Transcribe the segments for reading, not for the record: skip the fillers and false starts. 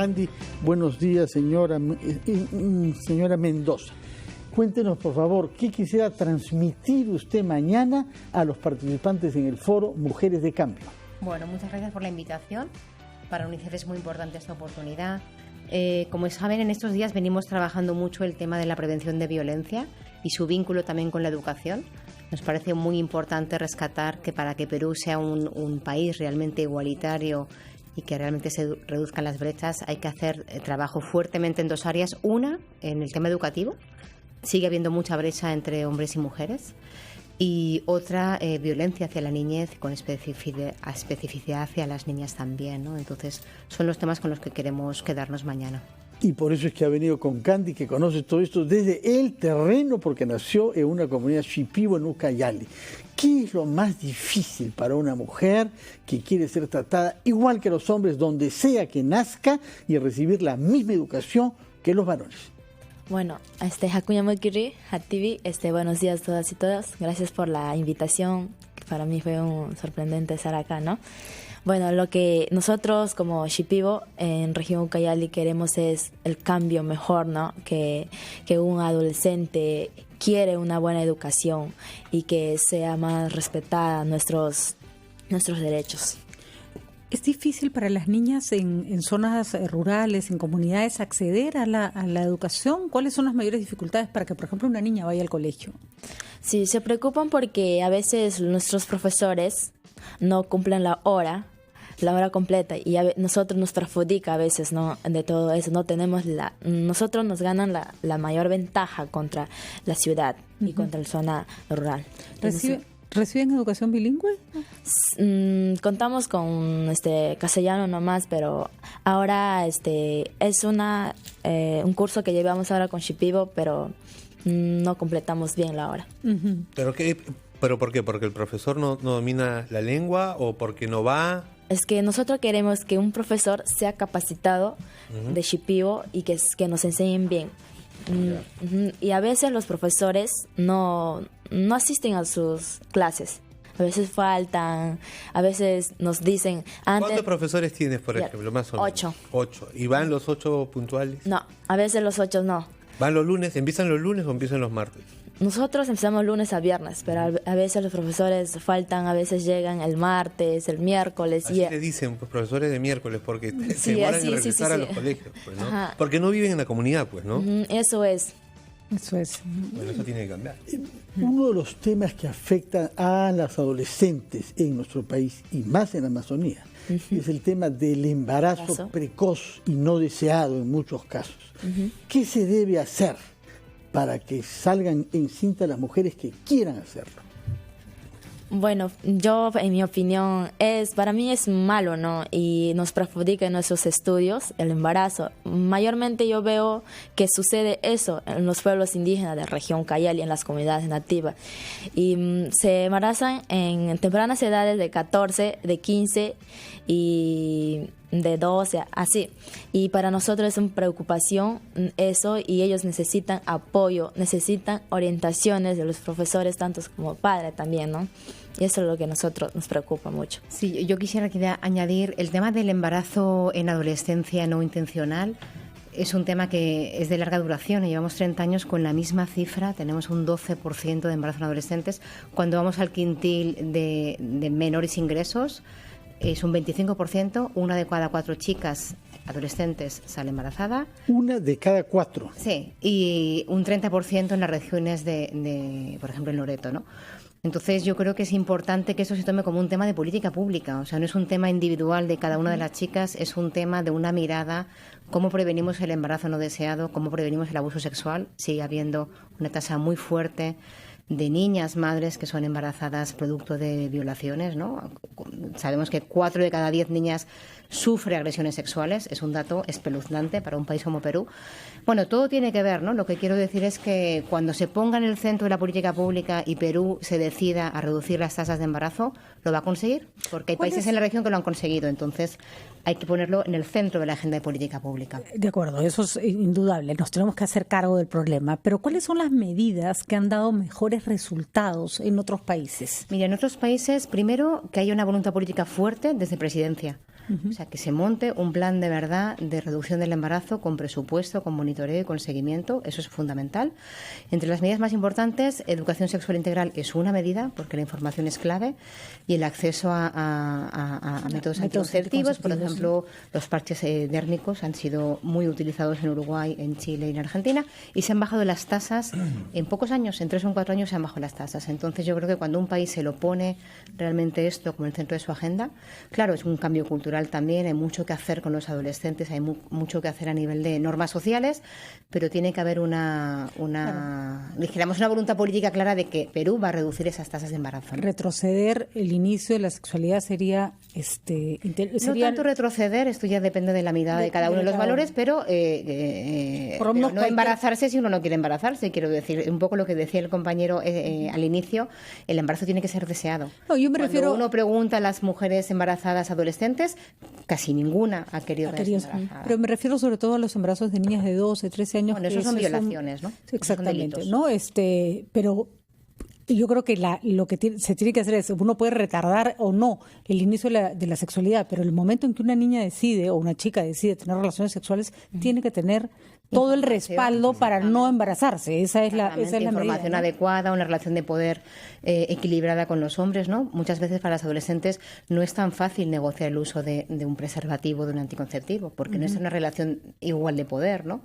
Candy. Buenos días, señora Mendoza. Cuéntenos, por favor, ¿qué quisiera transmitir usted mañana a los participantes en el foro Mujeres de Cambio? Bueno, muchas gracias por la invitación. Para UNICEF es muy importante esta oportunidad. Como saben, en estos días venimos trabajando mucho el tema de la prevención de violencia y su vínculo también con la educación. Nos parece muy importante rescatar que para que Perú sea un país realmente igualitario y que realmente se reduzcan las brechas, hay que hacer trabajo fuertemente en dos áreas. Una, en el tema educativo. Sigue habiendo mucha brecha entre hombres y mujeres. Y otra, violencia hacia la niñez, con especificidad hacia las niñas también, ¿no? Entonces, son los temas con los que queremos quedarnos mañana. Y por eso es que ha venido con Candy, que conoce todo esto desde el terreno, porque nació en una comunidad shipibo en Ucayali. ¿Qué es lo más difícil para una mujer que quiere ser tratada igual que los hombres, donde sea que nazca, y recibir la misma educación que los varones? Bueno, Hakunya Mokiri, Hativi, buenos días a todas y todas. Gracias por la invitación. Para mí fue un sorprendente estar acá, ¿no? Bueno, lo que nosotros como shipibo en región Ucayali queremos es el cambio mejor, ¿no? Que un adolescente quiere una buena educación y que sea más respetada nuestros derechos. ¿Es difícil para las niñas en zonas rurales, en comunidades, acceder a la educación? ¿Cuáles son las mayores dificultades para que, por ejemplo, una niña vaya al colegio? Sí, se preocupan porque a veces nuestros profesores no cumplen la hora completa, y nosotros nos perjudica a veces, ¿no? De todo eso. No tenemos nosotros nos ganan la mayor ventaja contra la ciudad y contra la zona rural. ¿Reciben educación bilingüe? Contamos con castellano nomás, pero ahora es un curso que llevamos ahora con Shipibo, pero no completamos bien la hora. Uh-huh. ¿Pero por qué? ¿Porque el profesor no domina la lengua o porque no va? Es que nosotros queremos que un profesor sea capacitado de Shipibo y que nos enseñen bien. Y a veces los profesores no asisten a sus clases. A veces faltan, a veces nos dicen antes. ¿Cuántos profesores tienes, por ejemplo? Más o menos. 8. ¿Y van los 8 puntuales? No, a veces los 8 no. ¿Van los lunes? ¿Empiezan los lunes o empiezan los martes? Nosotros empezamos lunes a viernes, pero a veces los profesores faltan, a veces llegan el martes, el miércoles. Así le dicen, pues, profesores de miércoles, porque se demoran en regresar a los colegios, pues, ¿no? Porque no viven en la comunidad, pues, ¿no? Eso es. Bueno, eso tiene que cambiar. Uno de los temas que afectan a las adolescentes en nuestro país, y más en la Amazonía, es el tema del embarazo precoz y no deseado en muchos casos. ¿Qué se debe hacer para que salgan en cinta las mujeres que quieran hacerlo? Bueno, yo, en mi opinión, para mí es malo, ¿no? Y nos perjudica en nuestros estudios el embarazo. Mayormente yo veo que sucede eso en los pueblos indígenas de la región Ucayali, en las comunidades nativas. Y se embarazan en tempranas edades de 14, de 15 y de 12, así. Y para nosotros es una preocupación eso, y ellos necesitan apoyo, necesitan orientaciones de los profesores, tanto como padres también, ¿no? Y eso es lo que a nosotros nos preocupa mucho. Sí, yo quisiera añadir el tema del embarazo en adolescencia no intencional. Es un tema que es de larga duración. Llevamos 30 años con la misma cifra. Tenemos un 12% de embarazo en adolescentes. Cuando vamos al quintil de menores ingresos, es un 25%. Una de cada 4 chicas adolescentes sale embarazada. Una de cada 4. Sí, y un 30% en las regiones de, por ejemplo, en Loreto, ¿no? Entonces yo creo que es importante que eso se tome como un tema de política pública. O sea, no es un tema individual de cada una de las chicas, es un tema de una mirada, cómo prevenimos el embarazo no deseado, cómo prevenimos el abuso sexual. Sigue habiendo una tasa muy fuerte de niñas, madres que son embarazadas producto de violaciones, ¿no? Sabemos que 4 de cada 10 niñas sufre agresiones sexuales, es un dato espeluznante para un país como Perú. Bueno, todo tiene que ver, ¿no? Lo que quiero decir es que cuando se ponga en el centro de la política pública y Perú se decida a reducir las tasas de embarazo, lo va a conseguir, porque hay países en la región que lo han conseguido, entonces hay que ponerlo en el centro de la agenda de política pública. De acuerdo, eso es indudable, nos tenemos que hacer cargo del problema, pero ¿cuáles son las medidas que han dado mejores resultados en otros países? Mira, en otros países, primero, que haya una voluntad política fuerte desde presidencia. O sea, que se monte un plan de verdad de reducción del embarazo con presupuesto, con monitoreo y con seguimiento. Eso es fundamental. Entre las medidas más importantes, educación sexual integral es una medida, porque la información es clave, y el acceso a métodos anticonceptivos. Por ejemplo, los parches dérmicos han sido muy utilizados en Uruguay, en Chile y en Argentina, y se han bajado las tasas en pocos años, en 3 o 4 años se han bajado las tasas. Entonces yo creo que cuando un país se lo pone realmente esto como el centro de su agenda, claro, es un cambio cultural también, hay mucho que hacer con los adolescentes, hay mucho que hacer a nivel de normas sociales, pero tiene que haber una voluntad política clara de que Perú va a reducir esas tasas de embarazo, ¿no? Retroceder el inicio de la sexualidad sería no tanto retroceder, esto ya depende de la mirada de cada uno de los valores, pero no embarazarse si uno no quiere embarazarse. Quiero decir, un poco lo que decía el compañero al inicio, el embarazo tiene que ser deseado. Cuando uno pregunta a las mujeres embarazadas adolescentes, casi ninguna ha querido embarazada. Pero me refiero sobre todo a los embarazos de niñas de 12, 13 años. Bueno, eso son violaciones, ¿no? Exactamente, ¿no? Pero yo creo que lo que se tiene que hacer es, uno puede retardar o no el inicio de la sexualidad, pero el momento en que una niña decide o una chica decide tener relaciones sexuales, tiene que tener todo el respaldo para no embarazarse. Esa es la información medida, ¿no? adecuada, una relación de poder equilibrada con los hombres, ¿no? Muchas veces para las adolescentes no es tan fácil negociar el uso de un preservativo, de un anticonceptivo, porque no es una relación igual de poder, ¿no?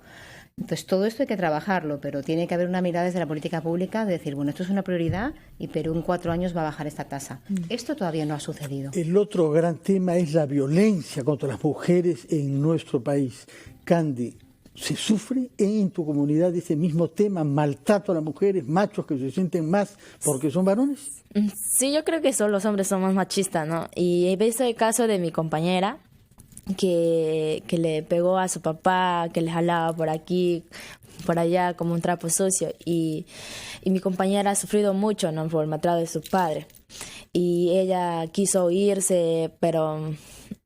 Entonces, todo esto hay que trabajarlo, pero tiene que haber una mirada desde la política pública de decir, bueno, esto es una prioridad y Perú en 4 años va a bajar esta tasa. Esto todavía no ha sucedido. El otro gran tema es la violencia contra las mujeres en nuestro país. Candy, ¿se sufre en tu comunidad ese mismo tema, maltrato a las mujeres, machos que se sienten más porque son varones? Sí, yo creo que los hombres son más machistas, ¿no? Y he visto el caso de mi compañera, que le pegó a su papá, que le jalaba por aquí, por allá, como un trapo sucio. Y mi compañera ha sufrido mucho, ¿no?, por el maltrato de su padre. Y ella quiso irse, pero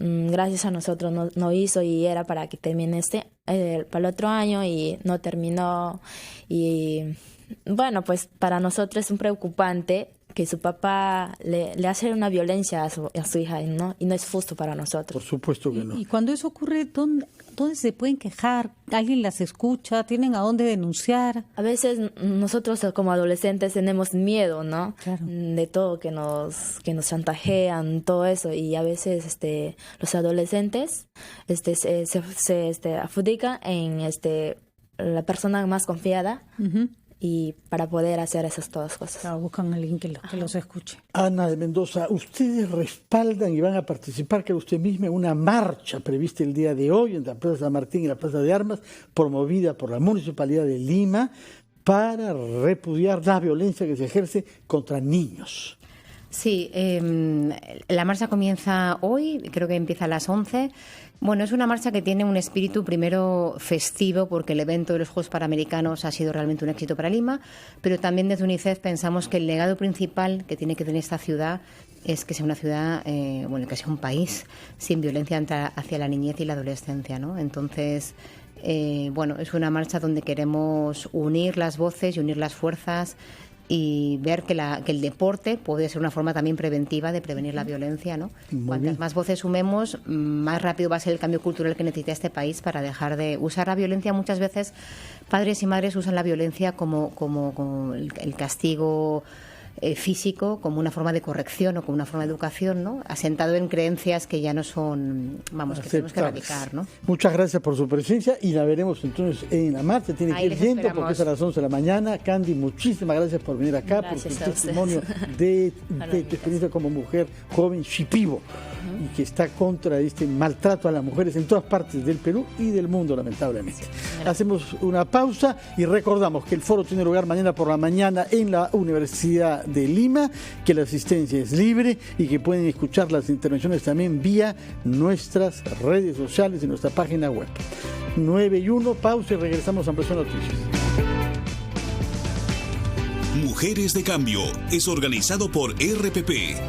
gracias a nosotros no hizo, y era para que termine para el otro año, y no terminó. Y bueno, pues para nosotros es un preocupante que su papá le hace una violencia a su hija, ¿no? Y no es justo para nosotros. Por supuesto que no. Y cuando eso ocurre, ¿dónde se pueden quejar? ¿Alguien las escucha? ¿Tienen a dónde denunciar? A veces nosotros como adolescentes tenemos miedo, ¿no? Claro. De todo, que nos chantajean, todo eso. Y a veces los adolescentes se adjudican en la persona más confiada. Uh-huh. Y para poder hacer esas todas cosas. Claro, buscan a alguien que los escuche. Ana de Mendoza, ustedes respaldan y van a participar, que usted misma, en una marcha prevista el día de hoy en la Plaza San Martín y la Plaza de Armas, promovida por la Municipalidad de Lima, para repudiar la violencia que se ejerce contra niños. Sí, la marcha comienza hoy, creo que empieza a las 11. Bueno, es una marcha que tiene un espíritu primero festivo, porque el evento de los Juegos Panamericanos ha sido realmente un éxito para Lima, pero también desde UNICEF pensamos que el legado principal que tiene que tener esta ciudad es que sea una ciudad, que sea un país sin violencia hacia la niñez y la adolescencia, ¿no? Entonces, es una marcha donde queremos unir las voces y unir las fuerzas y ver que el deporte puede ser una forma también preventiva de prevenir la violencia, ¿no? Cuantas más voces sumemos, más rápido va a ser el cambio cultural que necesita este país para dejar de usar la violencia. Muchas veces padres y madres usan la violencia como el castigo físico, como una forma de corrección o como una forma de educación, ¿no? Asentado en creencias que ya no son, que tenemos que erradicar, ¿no? Muchas gracias por su presencia y la veremos entonces en la marcha. Tiene que ir yendo porque es a las 11 de la mañana. Candy, muchísimas gracias por venir acá, gracias por su testimonio de tu experiencia como mujer joven shipibo y que está contra este maltrato a las mujeres en todas partes del Perú y del mundo, lamentablemente. Hacemos una pausa y recordamos que el foro tiene lugar mañana por la mañana en la Universidad de Lima, que la asistencia es libre y que pueden escuchar las intervenciones también vía nuestras redes sociales y nuestra página web. 9:01, pausa y regresamos a Ampliación Noticias. Mujeres de Cambio es organizado por RPP.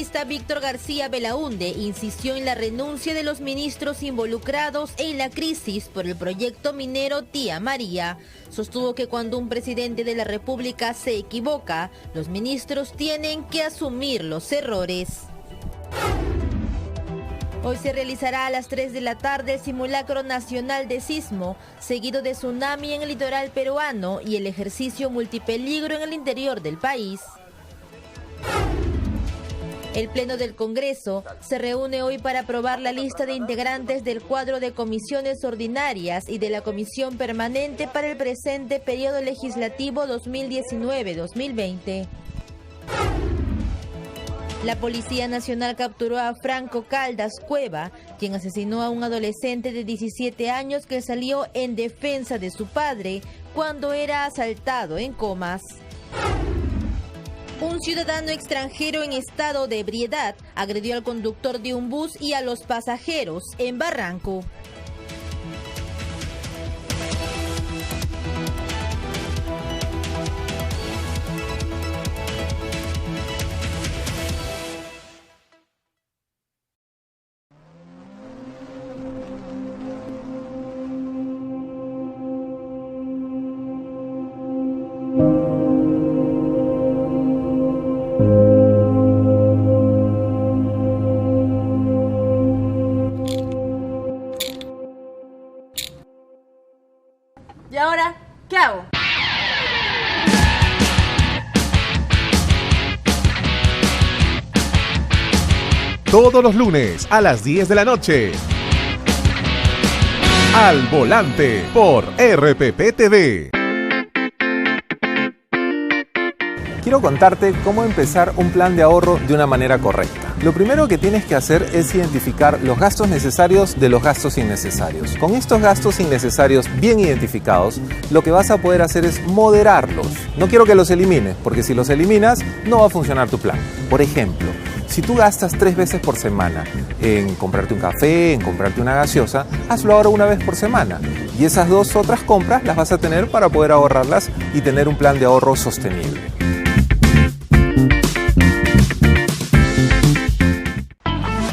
congresista Víctor García Belaúnde insistió en la renuncia de los ministros involucrados en la crisis por el proyecto minero Tía María. Sostuvo que cuando un presidente de la República se equivoca, los ministros tienen que asumir los errores. Hoy se realizará a las 3 de la tarde el simulacro nacional de sismo, seguido de tsunami en el litoral peruano y el ejercicio multipeligro en el interior del país. El Pleno del Congreso se reúne hoy para aprobar la lista de integrantes del cuadro de comisiones ordinarias y de la comisión permanente para el presente periodo legislativo 2019-2020. La Policía Nacional capturó a Franco Caldas Cueva, quien asesinó a un adolescente de 17 años que salió en defensa de su padre cuando era asaltado en Comas. Un ciudadano extranjero en estado de ebriedad agredió al conductor de un bus y a los pasajeros en Barranco. ¿Y ahora qué hago? Todos los lunes a las 10 de la noche. Al Volante por RPP TV. Quiero contarte cómo empezar un plan de ahorro de una manera correcta. Lo primero que tienes que hacer es identificar los gastos necesarios de los gastos innecesarios. Con estos gastos innecesarios bien identificados, lo que vas a poder hacer es moderarlos. No quiero que los elimines, porque si los eliminas, no va a funcionar tu plan. Por ejemplo, si tú gastas 3 veces por semana en comprarte un café, en comprarte una gaseosa, hazlo ahora una vez por semana. Y esas 2 otras compras las vas a tener para poder ahorrarlas y tener un plan de ahorro sostenible.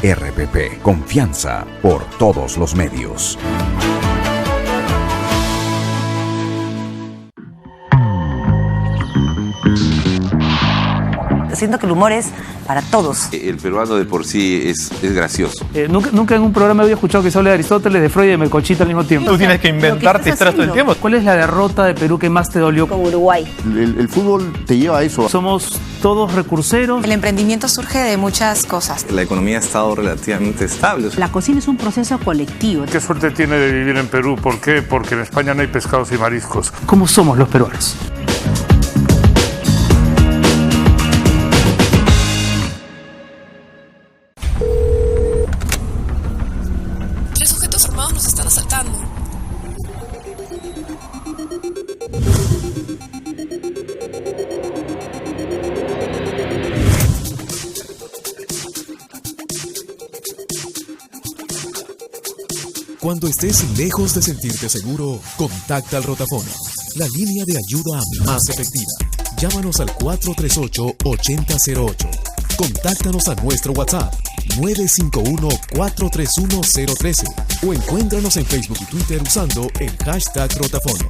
RPP, confianza por todos los medios. Siento que el humor es para todos. El peruano de por sí es gracioso. Nunca en un programa había escuchado que se hable de Aristóteles, de Freud y de Melcochita al mismo tiempo. Tú tienes que inventarte historias todo el tiempo. ¿Cuál es la derrota de Perú que más te dolió? Con Uruguay. El fútbol te lleva a eso. Somos todos recurseros. El emprendimiento surge de muchas cosas. La economía ha estado relativamente estable. La cocina es un proceso colectivo. ¿Qué suerte tiene de vivir en Perú? ¿Por qué? Porque en España no hay pescados y mariscos. ¿Cómo somos los peruanos? Cuando estés lejos de sentirte seguro, contacta al Rotafono, la línea de ayuda más efectiva. Llámanos al 438-8008. Contáctanos a nuestro WhatsApp 951-431-013 o encuéntranos en Facebook y Twitter usando el hashtag Rotafono.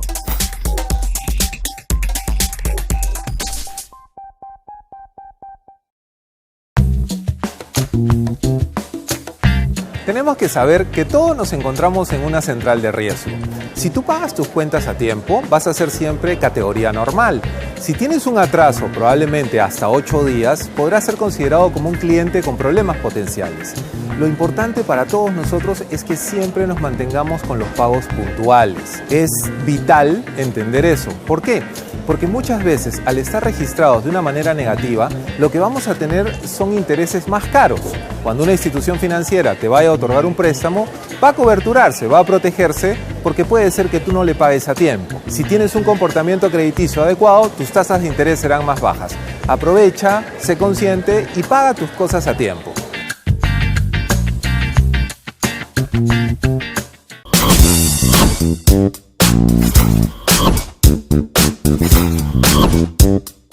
Tenemos que saber que todos nos encontramos en una central de riesgo. Si tú pagas tus cuentas a tiempo, vas a ser siempre categoría normal. Si tienes un atraso, probablemente hasta 8 días, podrás ser considerado como un cliente con problemas potenciales. Lo importante para todos nosotros es que siempre nos mantengamos con los pagos puntuales. Es vital entender eso. ¿Por qué? Porque muchas veces, al estar registrados de una manera negativa, lo que vamos a tener son intereses más caros. Cuando una institución financiera te vaya a otorgar un préstamo, va a coberturarse, va a protegerse, porque puede ser que tú no le pagues a tiempo. Si tienes un comportamiento crediticio adecuado, tus tasas de interés serán más bajas. Aprovecha, sé consciente y paga tus cosas a tiempo.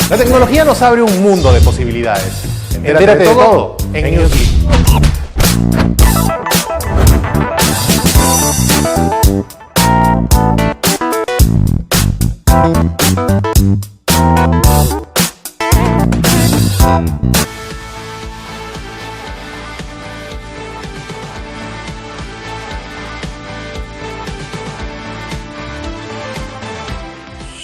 La tecnología nos abre un mundo de posibilidades. En Entérate de todo en Newsly.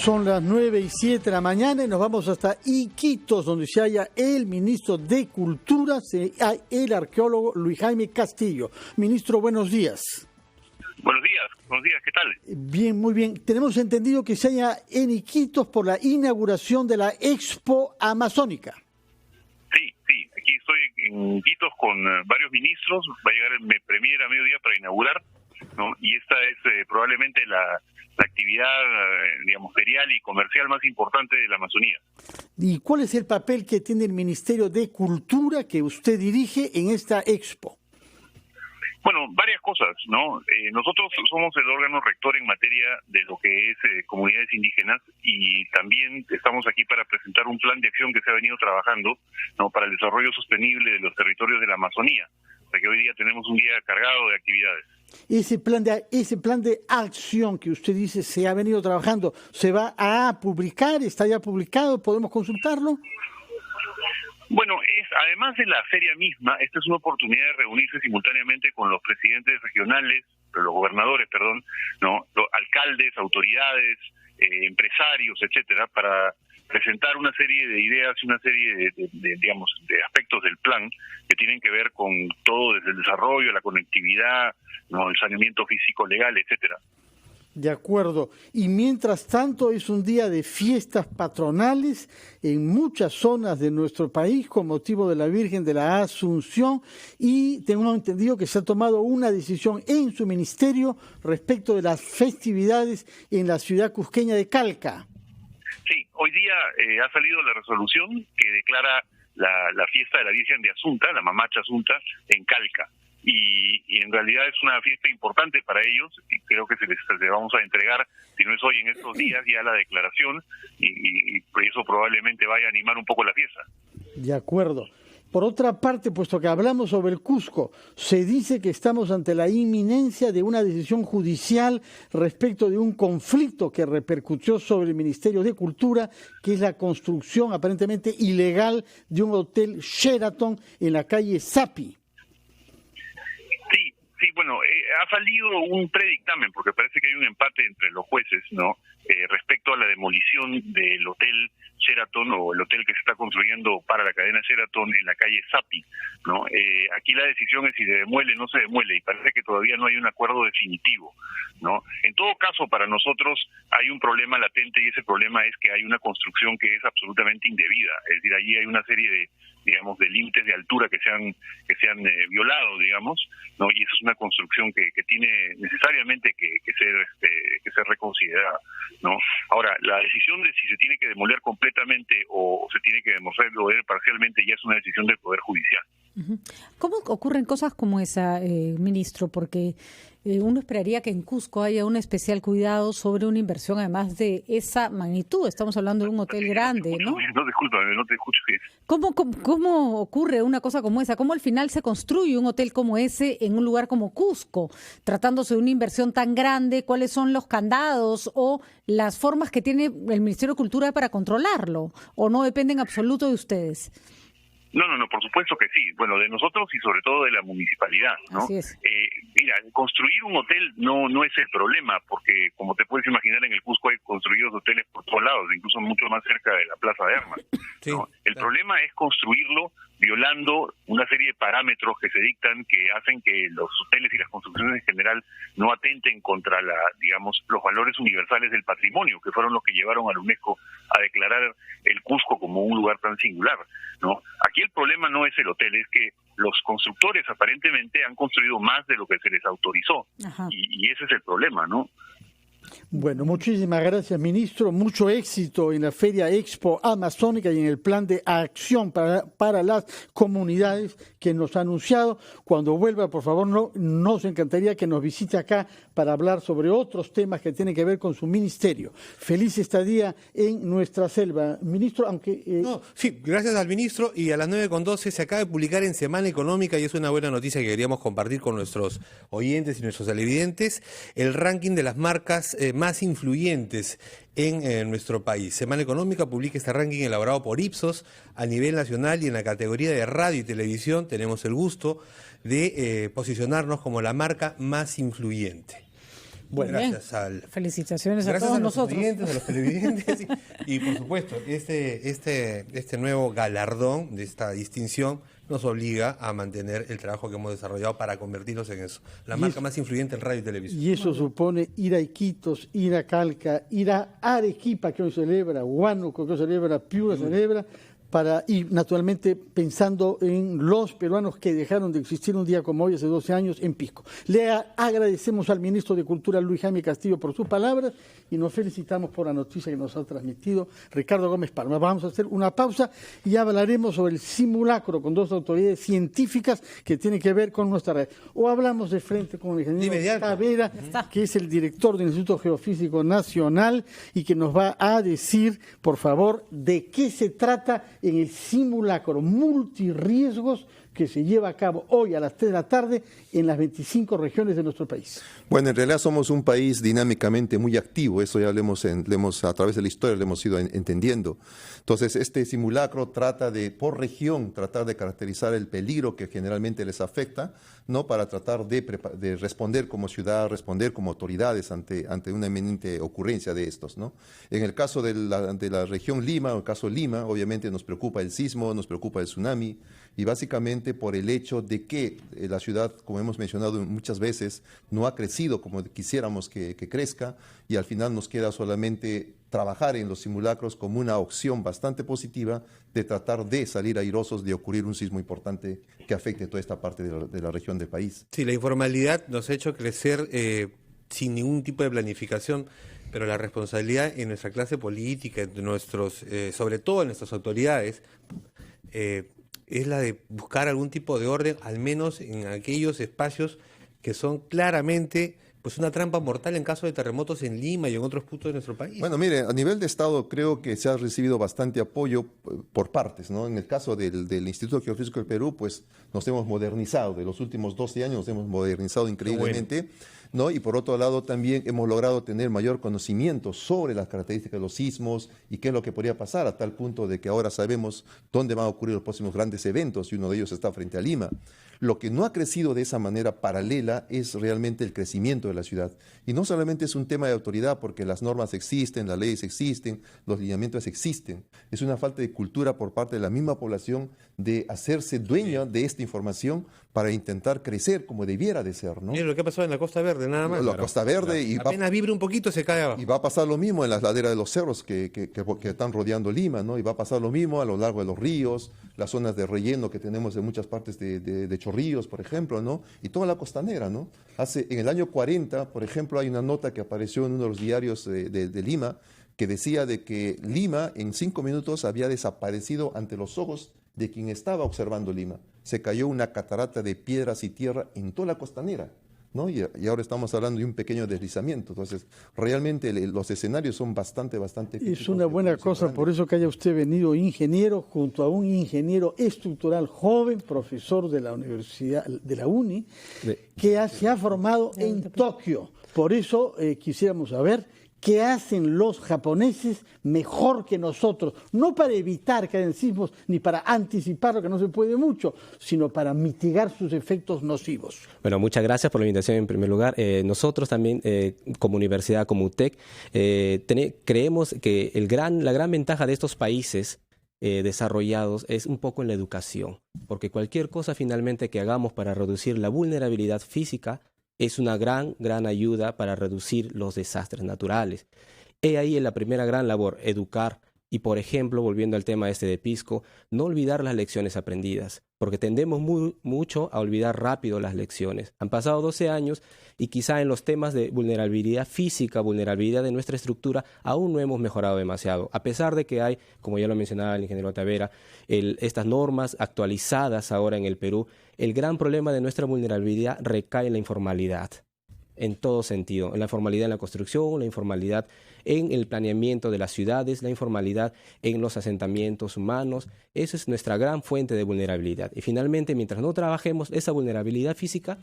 Son las 9:07 de la mañana y nos vamos hasta Iquitos, donde se halla el ministro de Cultura, el arqueólogo Luis Jaime Castillo. Ministro, buenos días. Buenos días, ¿qué tal? Bien, muy bien. Tenemos entendido que se halla en Iquitos por la inauguración de la Expo Amazónica. Sí, aquí estoy en Iquitos con varios ministros, va a llegar el premier a mediodía para inaugurar, ¿no? Y esta es probablemente la actividad, digamos, ferial y comercial más importante de la Amazonía. ¿Y cuál es el papel que tiene el Ministerio de Cultura que usted dirige en esta expo? Bueno, varias cosas, ¿no? Nosotros somos el órgano rector en materia de lo que es comunidades indígenas y también estamos aquí para presentar un plan de acción que se ha venido trabajando, ¿no?, para el desarrollo sostenible de los territorios de la Amazonía. O sea que hoy día tenemos un día cargado de actividades. Ese plan de acción que usted dice se ha venido trabajando, ¿se va a publicar? ¿Está ya publicado? ¿Podemos consultarlo? Bueno, además de la feria misma, esta es una oportunidad de reunirse simultáneamente con los presidentes regionales, los gobernadores, ¿no? Los alcaldes, autoridades, empresarios, etcétera, para presentar una serie de ideas y una serie de aspectos del plan que tienen que ver con todo desde el desarrollo, la conectividad, ¿no?, el saneamiento físico legal, etcétera. De acuerdo. Y mientras tanto es un día de fiestas patronales en muchas zonas de nuestro país con motivo de la Virgen de la Asunción y tengo entendido que se ha tomado una decisión en su ministerio respecto de las festividades en la ciudad cusqueña de Calca. Sí, hoy día ha salido la resolución que declara la fiesta de la Virgen de Asunta, la Mamacha Asunta, en Calca. Y en realidad es una fiesta importante para ellos y creo que se les vamos a entregar, si no es hoy, en estos días ya la declaración y por eso probablemente vaya a animar un poco la fiesta. De acuerdo. Por otra parte, puesto que hablamos sobre el Cusco, se dice que estamos ante la inminencia de una decisión judicial respecto de un conflicto que repercutió sobre el Ministerio de Cultura, que es la construcción aparentemente ilegal de un hotel Sheraton en la calle Sapi. Sí, bueno, ha salido un predictamen, porque parece que hay un empate entre los jueces, ¿no?, respecto a la demolición del hotel Sheraton o el hotel que se está construyendo para la cadena Sheraton en la calle Sapi, ¿no? Aquí la decisión es si se demuele o no se demuele y parece que todavía no hay un acuerdo definitivo, ¿no? En todo caso, para nosotros hay un problema latente y ese problema es que hay una construcción que es absolutamente indebida, es decir, allí hay una serie de límites de altura que se han violado, digamos, ¿no? Y esa es una construcción que tiene necesariamente que ser reconsiderada, ¿no? Ahora, la decisión de si se tiene que demoler completamente o se tiene que demoler parcialmente ya es una decisión del Poder Judicial. ¿Cómo ocurren cosas como esa, ministro? Porque uno esperaría que en Cusco haya un especial cuidado sobre una inversión además de esa magnitud. Estamos hablando de un hotel grande, ¿no? No, discúlpame, no te escucho bien. ¿Cómo ocurre una cosa como esa? ¿Cómo al final se construye un hotel como ese en un lugar como Cusco? Tratándose de una inversión tan grande, ¿cuáles son los candados o las formas que tiene el Ministerio de Cultura para controlarlo? ¿O no dependen en absoluto de ustedes? No, por supuesto que sí. Bueno, de nosotros y sobre todo de la municipalidad, ¿no? Así es. Mira, construir un hotel no es el problema, porque como te puedes imaginar, en el Cusco hay construidos hoteles por todos lados, incluso mucho más cerca de la Plaza de Armas, ¿no? El problema es construirlo violando una serie de parámetros que se dictan que hacen que los hoteles y las construcciones en general no atenten contra los valores universales del patrimonio, que fueron los que llevaron a la UNESCO a declarar el Cusco como un lugar tan singular, ¿no? Aquí el problema no es el hotel, es que los constructores aparentemente han construido más de lo que se les autorizó y ese es el problema, ¿no? Bueno, muchísimas gracias, ministro. Mucho éxito en la Feria Expo Amazónica y en el plan de acción para las comunidades que nos ha anunciado. Cuando vuelva, por favor, nos encantaría que nos visite acá para hablar sobre otros temas que tienen que ver con su ministerio. Feliz estadía en nuestra selva. Ministro, aunque... Sí, gracias al ministro. Y a las 9:12 se acaba de publicar en Semana Económica, y es una buena noticia que queríamos compartir con nuestros oyentes y nuestros televidentes, el ranking de las marcas más influyentes en nuestro país. Semana Económica publica este ranking elaborado por Ipsos a nivel nacional, y en la categoría de radio y televisión tenemos el gusto de posicionarnos como la marca más influyente. Bueno, felicitaciones a todos nosotros. Gracias a los televidentes y por supuesto, este nuevo galardón de esta distinción nos obliga a mantener el trabajo que hemos desarrollado para convertirnos en eso, la marca más influyente en radio y televisión. Y eso supone ir a Iquitos, ir a Calca, ir a Arequipa, que hoy celebra, Huánuco, que hoy celebra, Piura celebra, y naturalmente pensando en los peruanos que dejaron de existir un día como hoy, hace 12 años, en Pisco. Le agradecemos al ministro de Cultura, Luis Jaime Castillo, por sus palabras, y nos felicitamos por la noticia que nos ha transmitido Ricardo Gómez Palma. Vamos a hacer una pausa y hablaremos sobre el simulacro con dos autoridades científicas que tienen que ver con nuestra red. O hablamos de frente con el ingeniero Tavera, que es el director del Instituto Geofísico Nacional, y que nos va a decir, por favor, de qué se trata en el simulacro multirriesgos que se lleva a cabo hoy a las 3 de la tarde en las 25 regiones de nuestro país. Bueno, en realidad somos un país dinámicamente muy activo, eso ya lo hemos a través de la historia lo hemos ido entendiendo. Entonces, este simulacro trata de, por región, tratar de caracterizar el peligro que generalmente les afecta, ¿no? Para tratar de responder como ciudad, responder como autoridades ante una inminente ocurrencia de estos, ¿no? En el caso de la región Lima, o el caso Lima, obviamente nos preocupa el sismo, nos preocupa el tsunami, y básicamente por el hecho de que la ciudad, como hemos mencionado muchas veces, no ha crecido como quisiéramos que crezca, y al final nos queda solamente trabajar en los simulacros como una opción bastante positiva de tratar de salir airosos de ocurrir un sismo importante que afecte toda esta parte de la región del país. Sí, la informalidad nos ha hecho crecer sin ningún tipo de planificación, pero la responsabilidad en nuestra clase política, sobre todo en nuestras autoridades, es la de buscar algún tipo de orden, al menos en aquellos espacios que son claramente pues una trampa mortal en caso de terremotos en Lima y en otros puntos de nuestro país. Bueno, mire, a nivel de Estado creo que se ha recibido bastante apoyo por partes, ¿no? En el caso del Instituto Geofísico del Perú, pues nos hemos modernizado, de los últimos 12 años nos hemos modernizado increíblemente, ¿no? Y por otro lado también hemos logrado tener mayor conocimiento sobre las características de los sismos y qué es lo que podría pasar, a tal punto de que ahora sabemos dónde van a ocurrir los próximos grandes eventos, y uno de ellos está frente a Lima. Lo que no ha crecido de esa manera paralela es realmente el crecimiento de la ciudad. Y no solamente es un tema de autoridad, porque las normas existen, las leyes existen, los lineamientos existen. Es una falta de cultura por parte de la misma población de hacerse dueña de esta información para intentar crecer como debiera de ser, ¿no? Mira lo que ha pasado en la Costa Verde, nada más. La Costa Verde. Y apenas vibre un poquito se cae abajo. Y va a pasar lo mismo en las laderas de los cerros que están rodeando Lima, ¿no? Y va a pasar lo mismo a lo largo de los ríos, las zonas de relleno que tenemos en muchas partes de Chorrillos, por ejemplo, ¿no? Y toda la costanera, ¿no? En el año 40, por ejemplo, hay una nota que apareció en uno de los diarios de Lima que decía de que Lima en 5 minutos había desaparecido ante los ojos de quien estaba observando Lima. Se cayó una catarata de piedras y tierra en toda la costanera, ¿no? Y ahora estamos hablando de un pequeño deslizamiento. Entonces, realmente los escenarios son bastante Es una buena cosa, por eso que haya usted venido ingeniero junto a un ingeniero estructural joven, profesor de la Universidad de la UNI, que se ha formado en Tokio. Por eso quisiéramos saber qué hacen los japoneses mejor que nosotros, no para evitar que hayan sismos ni para anticipar lo que no se puede mucho, sino para mitigar sus efectos nocivos. Bueno, muchas gracias por la invitación en primer lugar. Nosotros también, como universidad, como UTEC, creemos que la gran ventaja de estos países desarrollados es un poco en la educación, porque cualquier cosa finalmente que hagamos para reducir la vulnerabilidad física es una gran ayuda para reducir los desastres naturales. He ahí en la primera gran labor, educar Y, por ejemplo, volviendo al tema de Pisco, no olvidar las lecciones aprendidas, porque tendemos mucho a olvidar rápido las lecciones. Han pasado 12 años y quizá en los temas de vulnerabilidad física, vulnerabilidad de nuestra estructura, aún no hemos mejorado demasiado. A pesar de que hay, como ya lo mencionaba el ingeniero Tavera, estas normas actualizadas ahora en el Perú, el gran problema de nuestra vulnerabilidad recae en la informalidad. En todo sentido, en la informalidad en la construcción, la informalidad en el planeamiento de las ciudades, la informalidad en los asentamientos humanos. Esa es nuestra gran fuente de vulnerabilidad. Y finalmente, mientras no trabajemos esa vulnerabilidad física,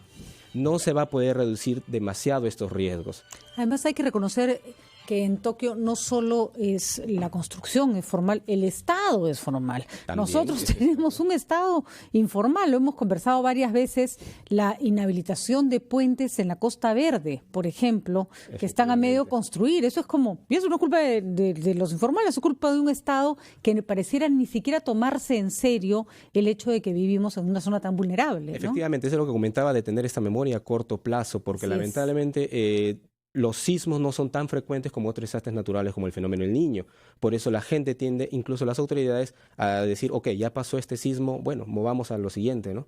no se va a poder reducir demasiado estos riesgos. Además, hay que reconocer que en Tokio no solo es la construcción es formal, el Estado es formal. También, nosotros tenemos un Estado informal, lo hemos conversado varias veces, la inhabilitación de puentes en la Costa Verde, por ejemplo, que están a medio construir. Eso es como, y eso no es culpa de los informales, es culpa de un Estado que pareciera ni siquiera tomarse en serio el hecho de que vivimos en una zona tan vulnerable, ¿no? Efectivamente, eso es lo que comentaba, de tener esta memoria a corto plazo, porque sí, lamentablemente los sismos no son tan frecuentes como otros desastres naturales como el fenómeno del Niño. Por eso la gente tiende, incluso las autoridades, a decir, ok, ya pasó este sismo, bueno, movamos a lo siguiente, ¿no?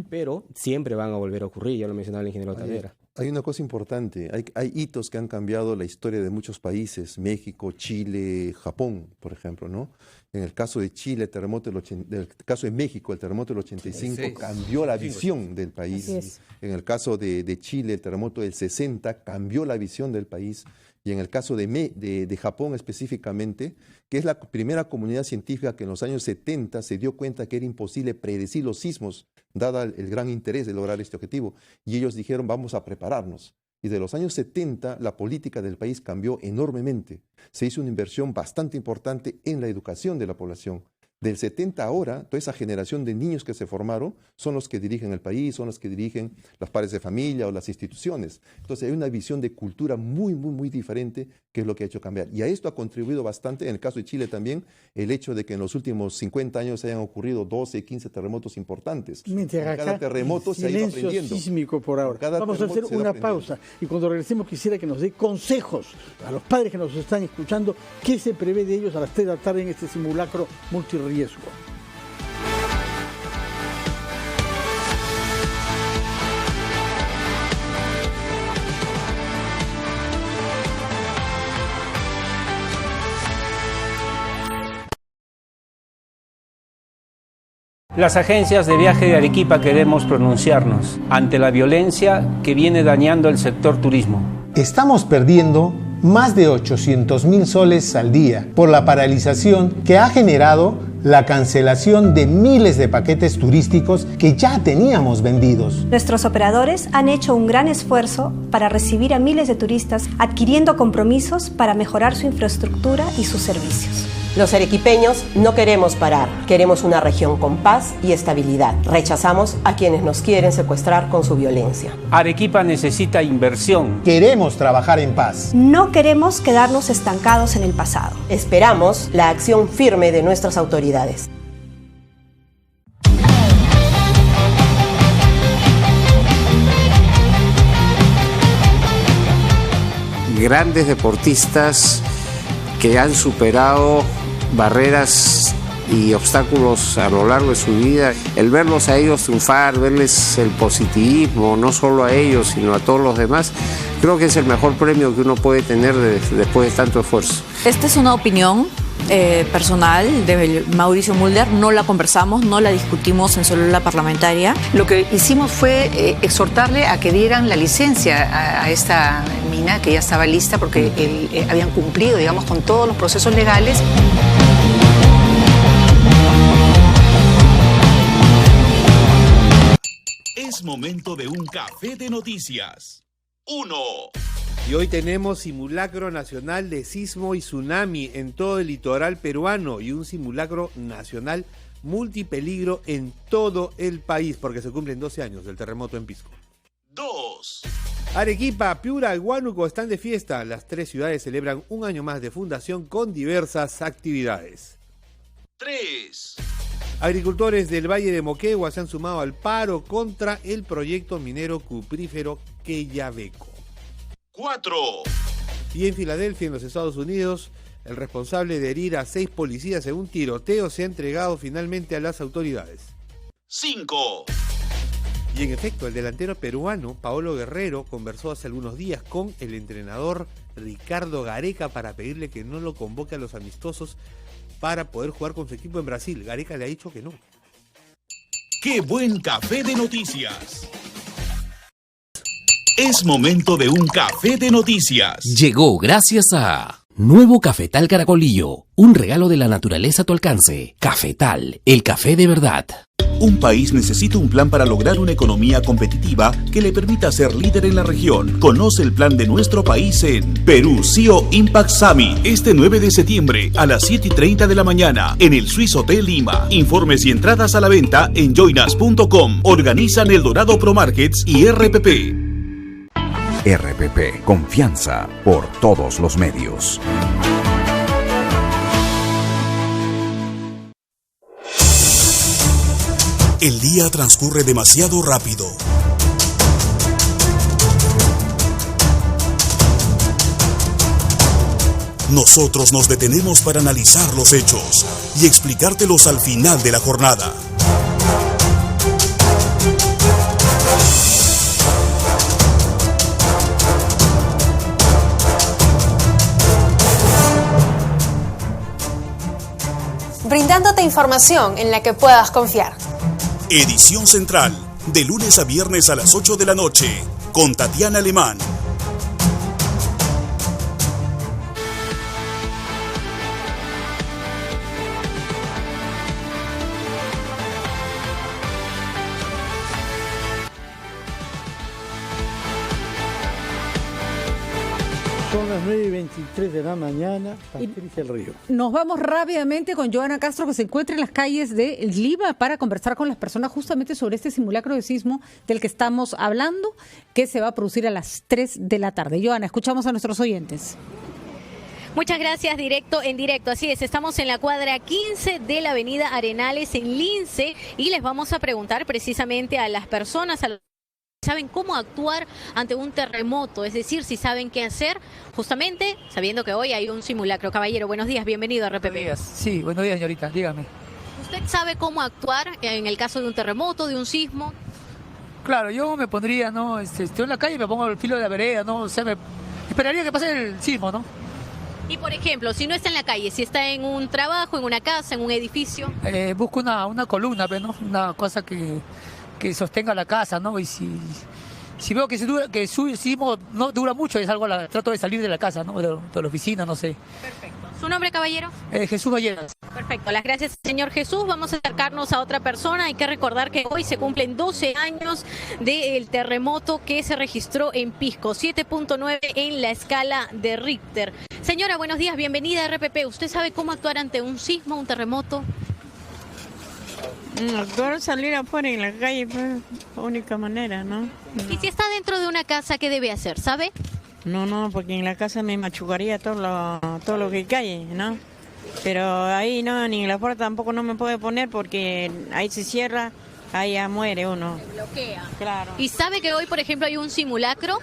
Pero siempre van a volver a ocurrir, ya lo mencionaba el ingeniero Tavera. Hay una cosa importante, hay hitos que han cambiado la historia de muchos países, México, Chile, Japón, por ejemplo, ¿no? En el caso de Chile, el caso de México, el terremoto del 85 cambió la visión del país. En el caso de Chile, el terremoto del 60 cambió la visión del país. Y en el caso de Japón específicamente, que es la primera comunidad científica que en los años 70 se dio cuenta que era imposible predecir los sismos, dada el gran interés de lograr este objetivo. Y ellos dijeron, vamos a prepararnos. Y de los años 70, la política del país cambió enormemente. Se hizo una inversión bastante importante en la educación de la población. Del 70 ahora, toda esa generación de niños que se formaron son los que dirigen el país, son los que dirigen los padres de familia o las instituciones. Entonces hay una visión de cultura muy, muy, muy diferente que es lo que ha hecho cambiar. Y a esto ha contribuido bastante, en el caso de Chile también, el hecho de que en los últimos 50 años hayan ocurrido 12, 15 terremotos importantes. Cada terremoto se ha ido aprendiendo. Sísmico por ahora. Vamos a hacer una pausa y cuando regresemos quisiera que nos dé consejos a los padres que nos están escuchando, qué se prevé de ellos a las 3 de la tarde en este simulacro multirriesgo. Las agencias de viaje de Arequipa queremos pronunciarnos ante la violencia que viene dañando el sector turismo. Estamos perdiendo más de 800.000 soles al día por la paralización que ha generado la cancelación de miles de paquetes turísticos que ya teníamos vendidos. Nuestros operadores han hecho un gran esfuerzo para recibir a miles de turistas, adquiriendo compromisos para mejorar su infraestructura y sus servicios. Los arequipeños no queremos parar, queremos una región con paz y estabilidad. Rechazamos a quienes nos quieren secuestrar con su violencia. Arequipa necesita inversión. Queremos trabajar en paz. No queremos quedarnos estancados en el pasado. Esperamos la acción firme de nuestras autoridades. Grandes deportistas que han superado barreras y obstáculos a lo largo de su vida. El verlos a ellos triunfar, verles el positivismo, no solo a ellos, sino a todos los demás, creo que es el mejor premio que uno puede tener después de tanto esfuerzo. Esta es una opinión personal de Mauricio Mulder, no la conversamos, no la discutimos en célula parlamentaria. Lo que hicimos fue exhortarle a que dieran la licencia a esta mina que ya estaba lista porque habían cumplido, digamos, con todos los procesos legales. Es momento de un café de noticias. 1. Y hoy tenemos simulacro nacional de sismo y tsunami en todo el litoral peruano y un simulacro nacional multipeligro en todo el país porque se cumplen 12 años del terremoto en Pisco. 2. Arequipa, Piura y Huánuco están de fiesta. Las 3 ciudades celebran un año más de fundación con diversas actividades. 3. Agricultores del Valle de Moquegua se han sumado al paro contra el proyecto minero cuprífero Quellaveco. 4. Y en Filadelfia, en los Estados Unidos, El responsable de herir a 6 policías en un tiroteo se ha entregado finalmente a las autoridades. 5. Y en efecto, el delantero peruano Paolo Guerrero conversó hace algunos días con el entrenador Ricardo Gareca para pedirle que no lo convoque a los amistosos para poder jugar con su equipo en Brasil. Gareca le ha dicho que no. ¡Qué buen café de noticias! Es momento de un café de noticias. Llegó gracias a Nuevo Cafetal Caracolillo, un regalo de la naturaleza a tu alcance. Cafetal, el café de verdad. Un país necesita un plan para lograr una economía competitiva que le permita ser líder en la región. Conoce el plan de nuestro país en Perú CEO Impact Summit, este 9 de septiembre a las 7:30 de la mañana en el Swiss Hotel Lima. Informes y entradas a la venta en joinas.com. Organizan El Dorado Pro Markets y RPP. RPP, confianza por todos los medios. El día transcurre demasiado rápido. Nosotros nos detenemos para analizar los hechos y explicártelos al final de la jornada. Brindándote información en la que puedas confiar. Edición Central, de lunes a viernes a las 8 de la noche, con Tatiana Alemán. Son las 9:23 de la mañana, Patricia del Río. Nos vamos rápidamente con Joana Castro, que se encuentra en las calles de Lima para conversar con las personas justamente sobre este simulacro de sismo del que estamos hablando, que se va a producir a las 3 de la tarde. Joana, escuchamos a nuestros oyentes. Muchas gracias, directo en directo. Así es, estamos en la cuadra 15 de la avenida Arenales en Lince y les vamos a preguntar precisamente a las personas, saben cómo actuar ante un terremoto, es decir, si saben qué hacer, justamente sabiendo que hoy hay un simulacro. Caballero, buenos días, bienvenido a RPP. Buenos días, sí, buenos días, señorita, dígame. ¿Usted sabe cómo actuar en el caso de un terremoto, de un sismo? Claro, yo me pondría, ¿no? Estoy en la calle y me pongo al filo de la vereda, ¿no? O sea, esperaría que pase el sismo, ¿no? Y por ejemplo, si no está en la calle, si está en un trabajo, en una casa, en un edificio. Busco una columna, ¿no? Una cosa que sostenga la casa, ¿no? Y si veo que el sismo no dura mucho, trato de salir de la casa, ¿no? De la oficina, no sé. Perfecto. ¿Su nombre, caballero? Jesús Valleras. Perfecto, las gracias, señor Jesús. Vamos a acercarnos a otra persona. Hay que recordar que hoy se cumplen 12 años del terremoto que se registró en Pisco, 7.9 en la escala de Richter. Señora, buenos días, bienvenida a RPP. ¿Usted sabe cómo actuar ante un sismo, un terremoto? Actuar, salir afuera en la calle, pues, la única manera, ¿no? Y si está dentro de una casa, ¿qué debe hacer? ¿Sabe? No, porque en la casa me machucaría todo lo que cae, ¿no? Pero ahí no, ni en la puerta tampoco no me puede poner porque ahí se cierra, ahí ya muere uno. Bloquea. Claro. ¿Y sabe que hoy, por ejemplo, hay un simulacro?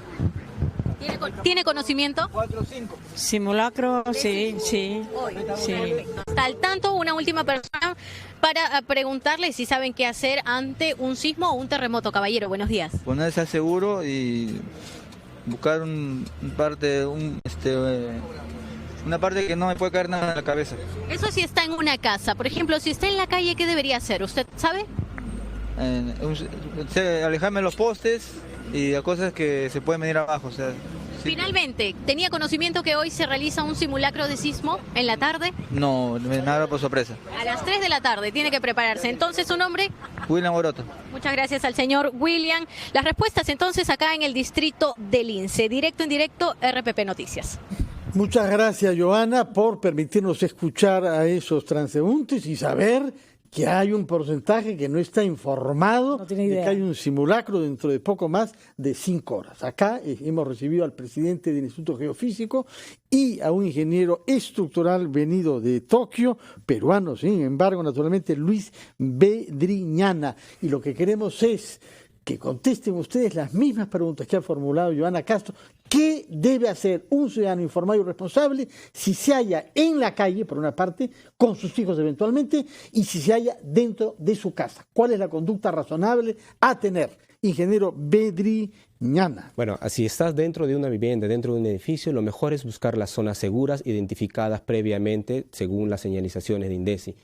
¿Tiene conocimiento? 4 o 5. Simulacro, sí. Hoy. Sí. Está al tanto, una última persona para preguntarle si saben qué hacer ante un sismo o un terremoto. Caballero, buenos días. Ponerse al seguro y buscar una parte que no me puede caer nada en la cabeza. Eso sí está en una casa. Por ejemplo, si está en la calle, ¿qué debería hacer? ¿Usted sabe? Alejarme de los postes y de cosas que se pueden venir abajo. O sea, sí. Finalmente, ¿tenía conocimiento que hoy se realiza un simulacro de sismo en la tarde? No, me agarra por sorpresa. A las 3 de la tarde tiene que prepararse. Entonces, ¿su nombre? William Oroto. Muchas gracias al señor William. Las respuestas entonces acá en el distrito de Lince. Directo en directo, RPP Noticias. Muchas gracias, Joana, por permitirnos escuchar a esos transeúntes y saber que hay un porcentaje que no está informado de que hay un simulacro dentro de poco más de 5 horas. Acá hemos recibido al presidente del Instituto Geofísico y a un ingeniero estructural venido de Tokio, peruano, sin embargo, naturalmente, Luis Bedriñana. Y lo que queremos es que contesten ustedes las mismas preguntas que ha formulado Joana Castro. ¿Qué debe hacer un ciudadano informado y responsable si se halla en la calle, por una parte, con sus hijos eventualmente, y si se halla dentro de su casa? ¿Cuál es la conducta razonable a tener? Ingeniero Bedriñana. Bueno, si estás dentro de una vivienda, dentro de un edificio, lo mejor es buscar las zonas seguras identificadas previamente según las señalizaciones de INDECI.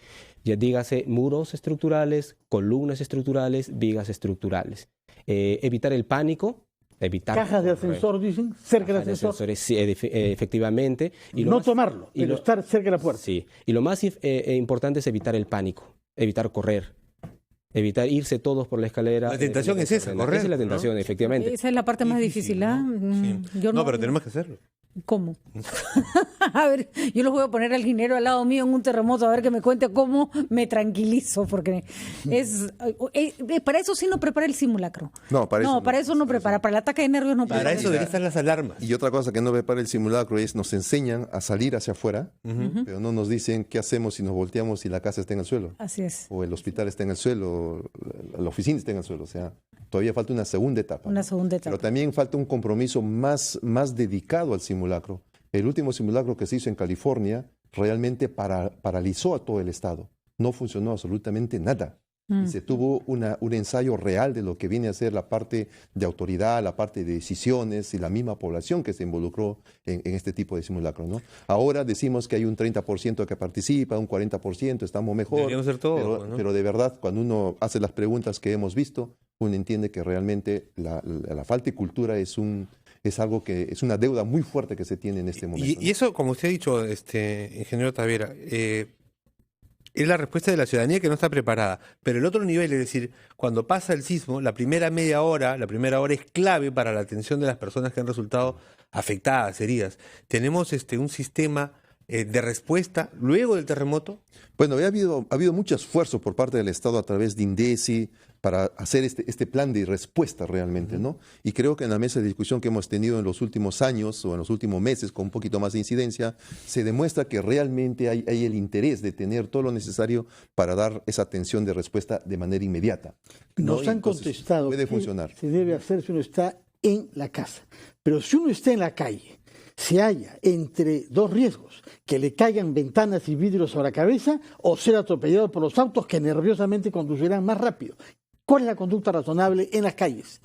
Ya dígase muros estructurales, columnas estructurales, vigas estructurales. Evitar el pánico. Evitar cajas de ascensor, dicen, cerca del ascensor. Sí, efectivamente. Y no tomarlo, pero estar cerca de la puerta. Sí, y lo más importante es evitar el pánico, evitar correr. Evitar irse todos por la escalera. La tentación es esa, correr. Esa es la tentación, ¿no? Efectivamente. Esa es la parte más difícil, ¿ah? Sí. No, pero tenemos que hacerlo. ¿Cómo? A ver, yo los voy a poner al ingeniero al lado mío en un terremoto a ver que me cuente cómo me tranquilizo, porque para eso sí no prepara el simulacro. No, para eso no prepara, para el ataque de nervios no prepara. Para eso deberían estar las alarmas. Y otra cosa que no prepara el simulacro es nos enseñan a salir hacia afuera, pero no nos dicen qué hacemos si nos volteamos y la casa está en el suelo. Así es. O el hospital está en el suelo, o la oficina está en el suelo. O sea, todavía falta una segunda etapa. Una segunda etapa. Pero también falta un compromiso más dedicado al simulacro. El último simulacro que se hizo en California realmente paralizó a todo el estado. No funcionó absolutamente nada. Y se tuvo un ensayo real de lo que viene a ser la parte de autoridad, la parte de decisiones y la misma población que se involucró en este tipo de simulacros, ¿no? Ahora decimos que hay un 30% que participa, un 40%, estamos mejor. Deberíamos ser todos, ¿no? Pero de verdad, cuando uno hace las preguntas que hemos visto, uno entiende que realmente la falta de cultura es algo que es una deuda muy fuerte que se tiene en este momento. Y eso, como usted ha dicho, ingeniero Tavera, es la respuesta de la ciudadanía que no está preparada. Pero el otro nivel, es decir, cuando pasa el sismo, la primera hora es clave para la atención de las personas que han resultado afectadas, heridas. ¿Tenemos un sistema de respuesta luego del terremoto? Bueno, ha habido mucho esfuerzo por parte del Estado a través de INDECI para hacer este plan de respuesta realmente, ¿no? Y creo que en la mesa de discusión que hemos tenido en los últimos años o en los últimos meses con un poquito más de incidencia, se demuestra que realmente hay el interés de tener todo lo necesario para dar esa atención de respuesta de manera inmediata. Nos han contestado puede funcionar. Se debe hacer si uno está en la casa. Pero si uno está en la calle, se halla entre dos riesgos: que le caigan ventanas y vidrios sobre la cabeza o ser atropellado por los autos que nerviosamente conducirán más rápido. ¿Cuál es la conducta razonable en las calles?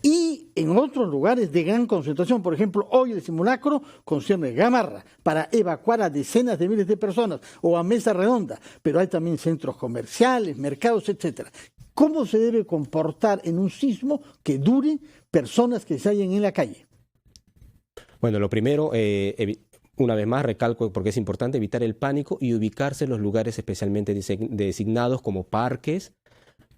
Y en otros lugares de gran concentración, por ejemplo, hoy el simulacro concierne Gamarra para evacuar a decenas de miles de personas, o a Mesa Redonda, pero hay también centros comerciales, mercados, etcétera. ¿Cómo se debe comportar en un sismo que dure personas que se hallen en la calle? Bueno, lo primero, una vez más recalco porque es importante evitar el pánico y ubicarse en los lugares especialmente designados como parques,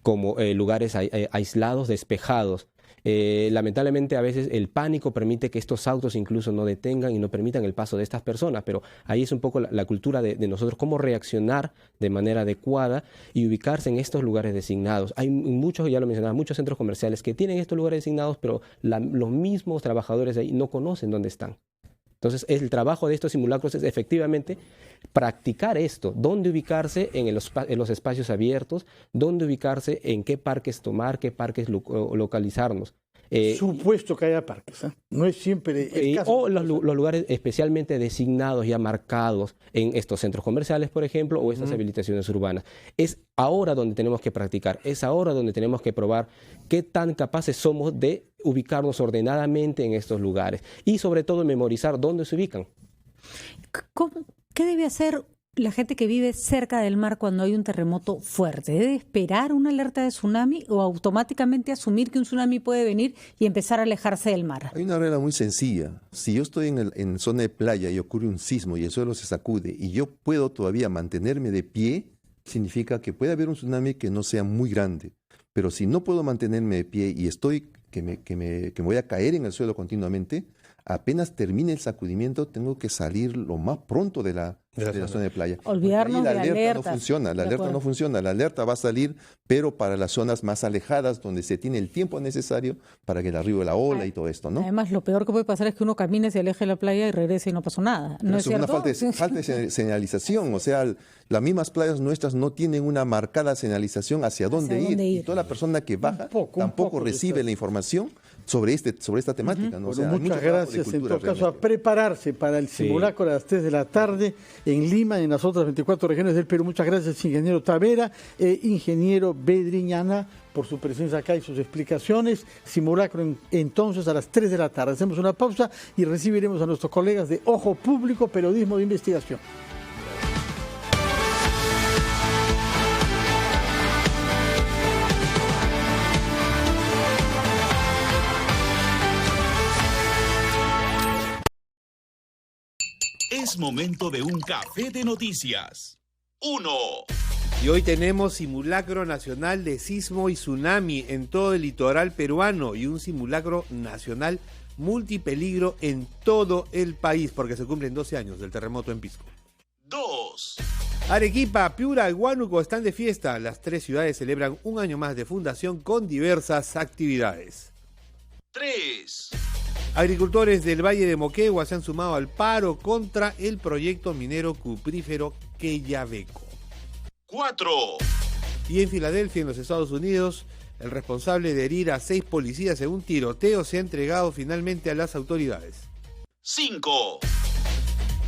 como lugares aislados, despejados. Lamentablemente a veces el pánico permite que estos autos incluso no detengan y no permitan el paso de estas personas, pero ahí es un poco la cultura de nosotros, cómo reaccionar de manera adecuada y ubicarse en estos lugares designados. Hay muchos, ya lo mencionaba, muchos centros comerciales que tienen estos lugares designados, pero los mismos trabajadores de ahí no conocen dónde están. Entonces, el trabajo de estos simulacros es efectivamente practicar esto, dónde ubicarse en los espacios abiertos, dónde ubicarse, en qué parques tomar, qué parques localizarnos. Supuesto que haya parques, ¿eh? No es siempre el caso. O los lugares especialmente designados, ya marcados en estos centros comerciales, por ejemplo, o estas habilitaciones urbanas. Es ahora donde tenemos que practicar, es ahora donde tenemos que probar qué tan capaces somos de ubicarnos ordenadamente en estos lugares y sobre todo memorizar dónde se ubican. ¿Qué debe hacer la gente que vive cerca del mar cuando hay un terremoto fuerte? ¿Debe esperar una alerta de tsunami o automáticamente asumir que un tsunami puede venir y empezar a alejarse del mar? Hay una regla muy sencilla. Si yo estoy en zona de playa y ocurre un sismo y el suelo se sacude y yo puedo todavía mantenerme de pie, significa que puede haber un tsunami que no sea muy grande. Pero si no puedo mantenerme de pie y estoy que me voy a caer en el suelo continuamente, apenas termine el sacudimiento, tengo que salir lo más pronto de la zona de playa. Olvidarnos la de alerta alertas. no funciona, la De alerta acuerdo. no funciona. La alerta va a salir, pero para las zonas más alejadas, donde se tiene el tiempo necesario para que el arribo de la ola y todo esto, ¿no? Además, lo peor que puede pasar es que uno camine, se aleje de la playa y regrese y no pasó nada. Pero ¿No es es una cierto? falta de señalización, o sea, las mismas playas nuestras no tienen una marcada señalización hacia dónde ir. Y toda la persona que baja tampoco recibe la información sobre esta temática, ¿no? O sea, hay mucho muchas trabajo de gracias. En cultura todo caso, a prepararse para el simulacro a las 3 de la tarde en Lima y en las otras 24 regiones del Perú. Muchas gracias, ingeniero Tavera e ingeniero Bedriñana, por su presencia acá y sus explicaciones. Simulacro entonces a las 3 de la tarde. Hacemos una pausa y recibiremos a nuestros colegas de Ojo Público, Periodismo de Investigación. Es momento de un café de noticias. 1. Y hoy tenemos simulacro nacional de sismo y tsunami en todo el litoral peruano y un simulacro nacional multipeligro en todo el país porque se cumplen 12 años del terremoto en Pisco. 2. Arequipa, Piura y Huánuco están de fiesta. Las 3 ciudades celebran un año más de fundación con diversas actividades. 3. Agricultores del Valle de Moquegua se han sumado al paro contra el proyecto minero cuprífero Quellaveco. 4. Y en Filadelfia, en los Estados Unidos, el responsable de herir a 6 policías en un tiroteo se ha entregado finalmente a las autoridades. 5.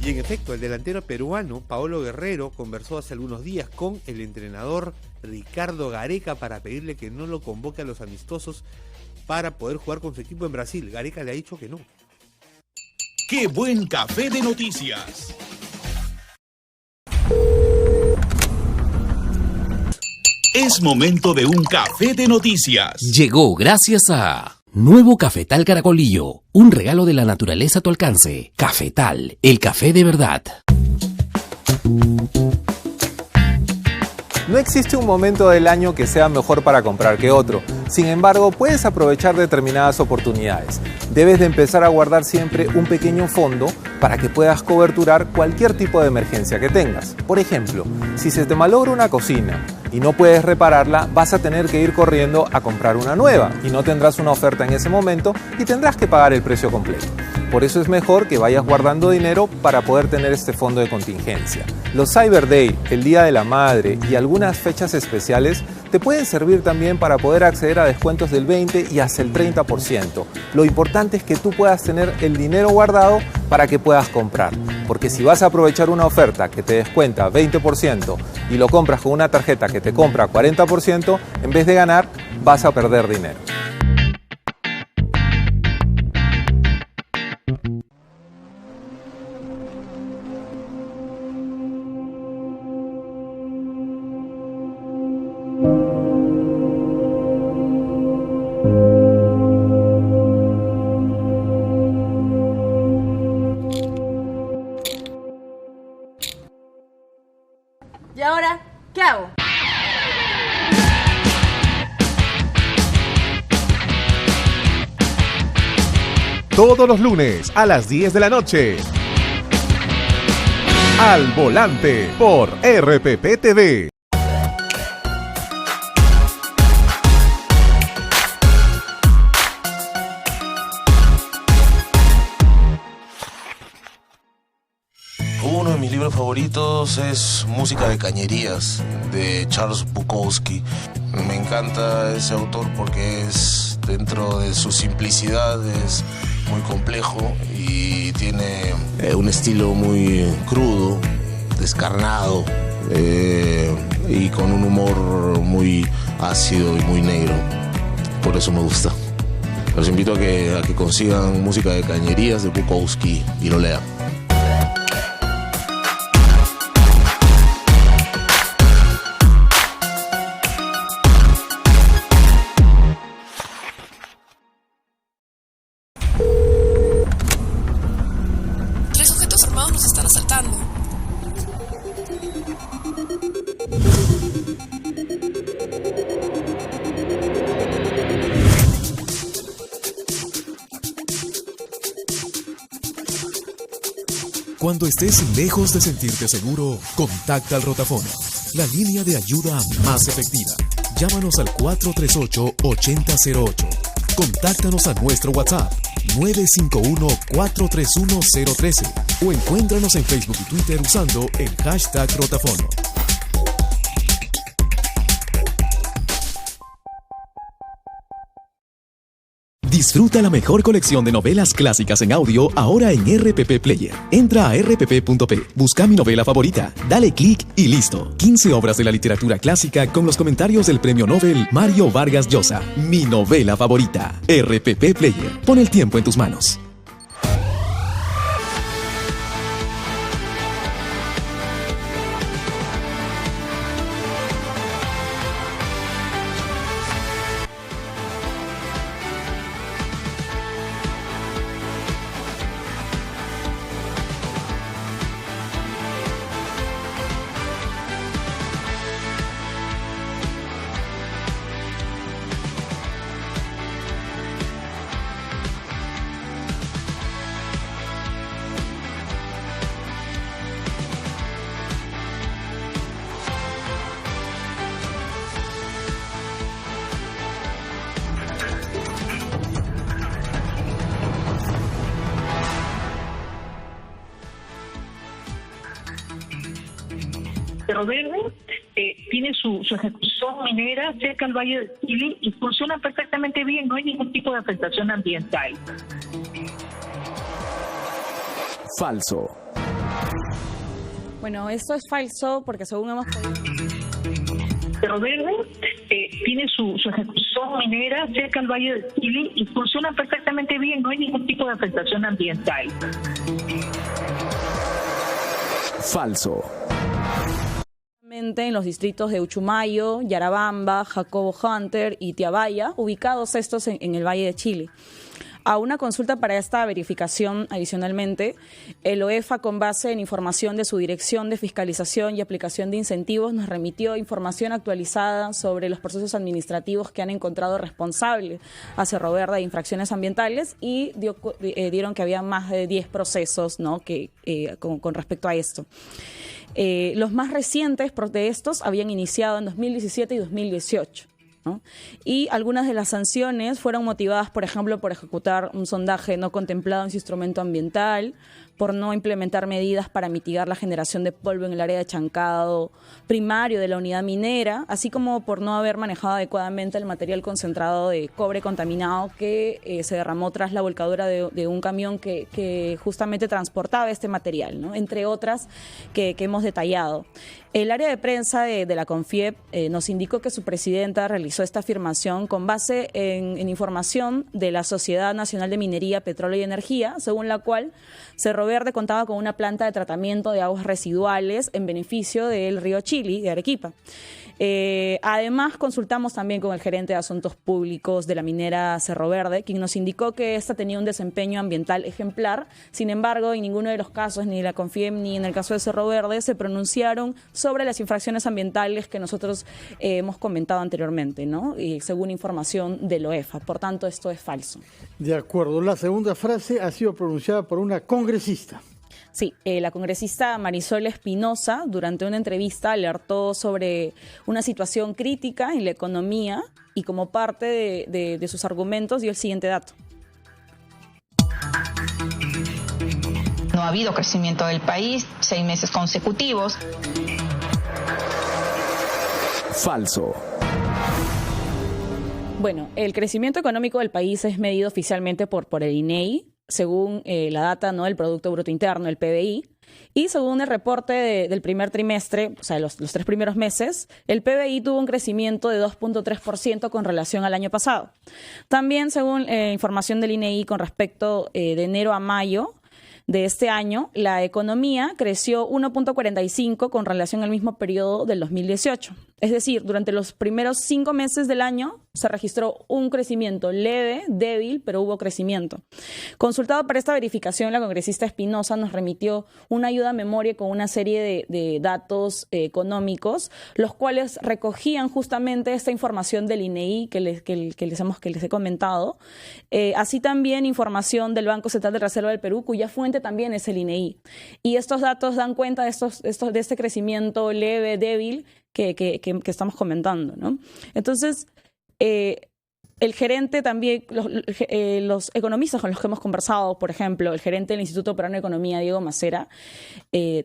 Y en efecto, el delantero peruano Paolo Guerrero conversó hace algunos días con el entrenador Ricardo Gareca para pedirle que no lo convoque a los amistosos para poder jugar con su equipo en Brasil. Gareca le ha dicho que no. ¡Qué buen café de noticias! Es momento de un café de noticias. Llegó gracias a Nuevo Cafetal Caracolillo, un regalo de la naturaleza a tu alcance. Cafetal, el café de verdad. No existe un momento del año que sea mejor para comprar que otro. Sin embargo, puedes aprovechar determinadas oportunidades. Debes de empezar a guardar siempre un pequeño fondo para que puedas coberturar cualquier tipo de emergencia que tengas. Por ejemplo, si se te malogra una cocina y no puedes repararla, vas a tener que ir corriendo a comprar una nueva y no tendrás una oferta en ese momento y tendrás que pagar el precio completo. Por eso es mejor que vayas guardando dinero para poder tener este fondo de contingencia. Los Cyber Day, el Día de la Madre y algunas fechas especiales te pueden servir también para poder acceder a descuentos del 20 y hasta el 30%. Lo importante es que tú puedas tener el dinero guardado para que puedas comprar. Porque si vas a aprovechar una oferta que te descuenta 20% y lo compras con una tarjeta que te compra 40%, en vez de ganar, vas a perder dinero. ¿Y ahora qué hago? Todos los lunes a las 10 de la noche. Al Volante por RPP TV. Uno de mis libros favoritos es Música de Cañerías, de Charles Bukowski. Me encanta ese autor porque es, dentro de su simplicidad, es muy complejo y tiene un estilo muy crudo, descarnado y con un humor muy ácido y muy negro. Por eso me gusta. Los invito a que consigan Música de Cañerías de Bukowski y lo lean. Cuando estés lejos de sentirte seguro, contacta al Rotafono, la línea de ayuda más efectiva. Llámanos al 438-8008. Contáctanos a nuestro WhatsApp 951-431-013 o encuéntranos en Facebook y Twitter usando el hashtag Rotafono. Disfruta la mejor colección de novelas clásicas en audio ahora en RPP Player. Entra a rpp.p, busca mi novela favorita, dale clic y listo. 15 obras de la literatura clásica con los comentarios del premio Nobel Mario Vargas Llosa. Mi novela favorita. RPP Player. Pon el tiempo en tus manos. Cerro Verde tiene su ejecución minera cerca al Valle del Chili y funciona perfectamente bien, no hay ningún tipo de afectación ambiental. Falso. Bueno, esto es falso porque según hemos podido... Cerro Verde tiene su ejecución minera cerca al Valle del Chili y funciona perfectamente bien, no hay ningún tipo de afectación ambiental. Falso. En los distritos de Uchumayo, Yarabamba, Jacobo Hunter y Tiabaya, ubicados estos en el Valle de Chile. A una consulta para esta verificación, adicionalmente, el OEFA, con base en información de su Dirección de Fiscalización y Aplicación de Incentivos, nos remitió información actualizada sobre los procesos administrativos que han encontrado responsable a Cerro Verde de infracciones ambientales y dieron que había más de 10 procesos, ¿no?, con respecto a esto. Los más recientes de estos habían iniciado en 2017 y 2018. ¿no? Y algunas de las sanciones fueron motivadas, por ejemplo, por ejecutar un sondaje no contemplado en su instrumento ambiental, por no implementar medidas para mitigar la generación de polvo en el área de chancado primario de la unidad minera, así como por no haber manejado adecuadamente el material concentrado de cobre contaminado que se derramó tras la volcadura de un camión que justamente transportaba este material, ¿no? Entre otras que hemos detallado. El área de prensa de la CONFIEP nos indicó que su presidenta realizó esta afirmación con base en información de la Sociedad Nacional de Minería, Petróleo y Energía, según la cual Cerro Verde contaba con una planta de tratamiento de aguas residuales en beneficio del río Chili, de Arequipa. Además, consultamos también con el gerente de Asuntos Públicos de la minera Cerro Verde, quien nos indicó que esta tenía un desempeño ambiental ejemplar. Sin embargo, en ninguno de los casos, ni la CONFIEM ni en el caso de Cerro Verde, se pronunciaron sobre las infracciones ambientales que nosotros hemos comentado anteriormente, ¿no? Y según información del OEFA. Por tanto, esto es falso. De acuerdo. La segunda frase ha sido pronunciada por una congresista. Sí, la congresista Marisol Espinosa, durante una entrevista, alertó sobre una situación crítica en la economía y como parte de sus argumentos dio el siguiente dato. No ha habido crecimiento del país 6 meses consecutivos. Falso. Bueno, el crecimiento económico del país es medido oficialmente por el INEI, según la data, ¿no?, del Producto Bruto Interno, el PBI, y según el reporte del primer trimestre, o sea, los 3 primeros meses, el PBI tuvo un crecimiento de 2.3% con relación al año pasado. También, según información del INEI con respecto de enero a mayo de este año, la economía creció 1.45% con relación al mismo periodo del 2018. Es decir, durante los primeros 5 meses del año se registró un crecimiento leve, débil, pero hubo crecimiento. Consultado para esta verificación, la congresista Espinosa nos remitió una ayuda a memoria con una serie de datos económicos, los cuales recogían justamente esta información del INEI que les he comentado. Así también información del Banco Central de Reserva del Perú, cuya fuente también es el INEI. Y estos datos dan cuenta de este crecimiento leve, débil, que estamos comentando, ¿no? Entonces, el gerente también, los economistas con los que hemos conversado, por ejemplo, el gerente del Instituto Peruano de Economía, Diego Macera,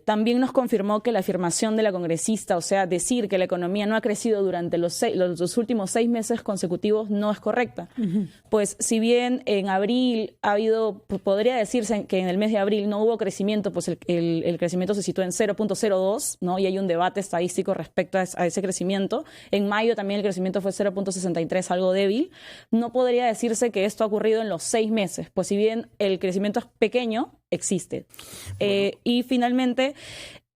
también nos confirmó que la afirmación de la congresista, o sea, decir que la economía no ha crecido durante los últimos 6 meses consecutivos, no es correcta. Pues si bien en abril ha habido, podría decirse que en el mes de abril no hubo crecimiento, pues el crecimiento se situó en 0.02, ¿no? Y hay un debate estadístico respecto a ese crecimiento. En mayo también el crecimiento fue 0.63, algo débil. No podría decirse que esto ha ocurrido en los 6 meses, pues si bien el crecimiento es pequeño, existe. Y finalmente,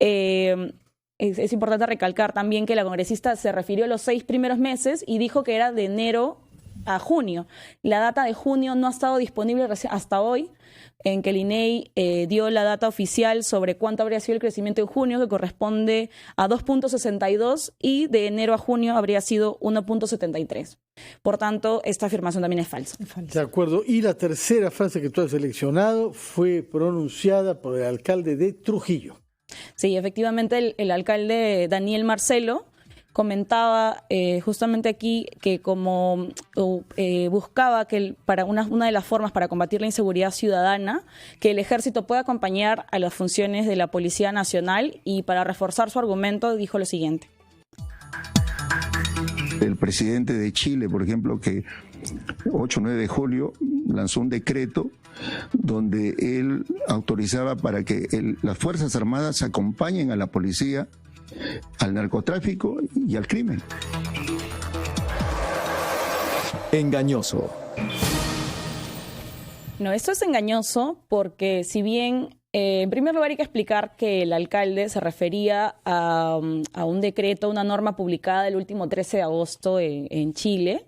es importante recalcar también que la congresista se refirió a los 6 primeros meses y dijo que era de enero a junio. La data de junio no ha estado disponible hasta hoy, en que el INEI dio la data oficial sobre cuánto habría sido el crecimiento en junio, que corresponde a 2.62, y de enero a junio habría sido 1.73. Por tanto, esta afirmación también es falsa. De acuerdo. Y la tercera frase que tú has seleccionado fue pronunciada por el alcalde de Trujillo. Sí, efectivamente, el alcalde Daniel Marcelo comentaba justamente aquí que como buscaba que para una de las formas para combatir la inseguridad ciudadana, que el ejército pueda acompañar a las funciones de la Policía Nacional, y para reforzar su argumento dijo lo siguiente. El presidente de Chile, por ejemplo, que 8 o 9 de julio lanzó un decreto donde él autorizaba para que las Fuerzas Armadas acompañen a la policía, al narcotráfico y al crimen. Engañoso. No, esto es engañoso porque si bien, en primer lugar hay que explicar que el alcalde se refería a un decreto, una norma publicada el último 13 de agosto en Chile.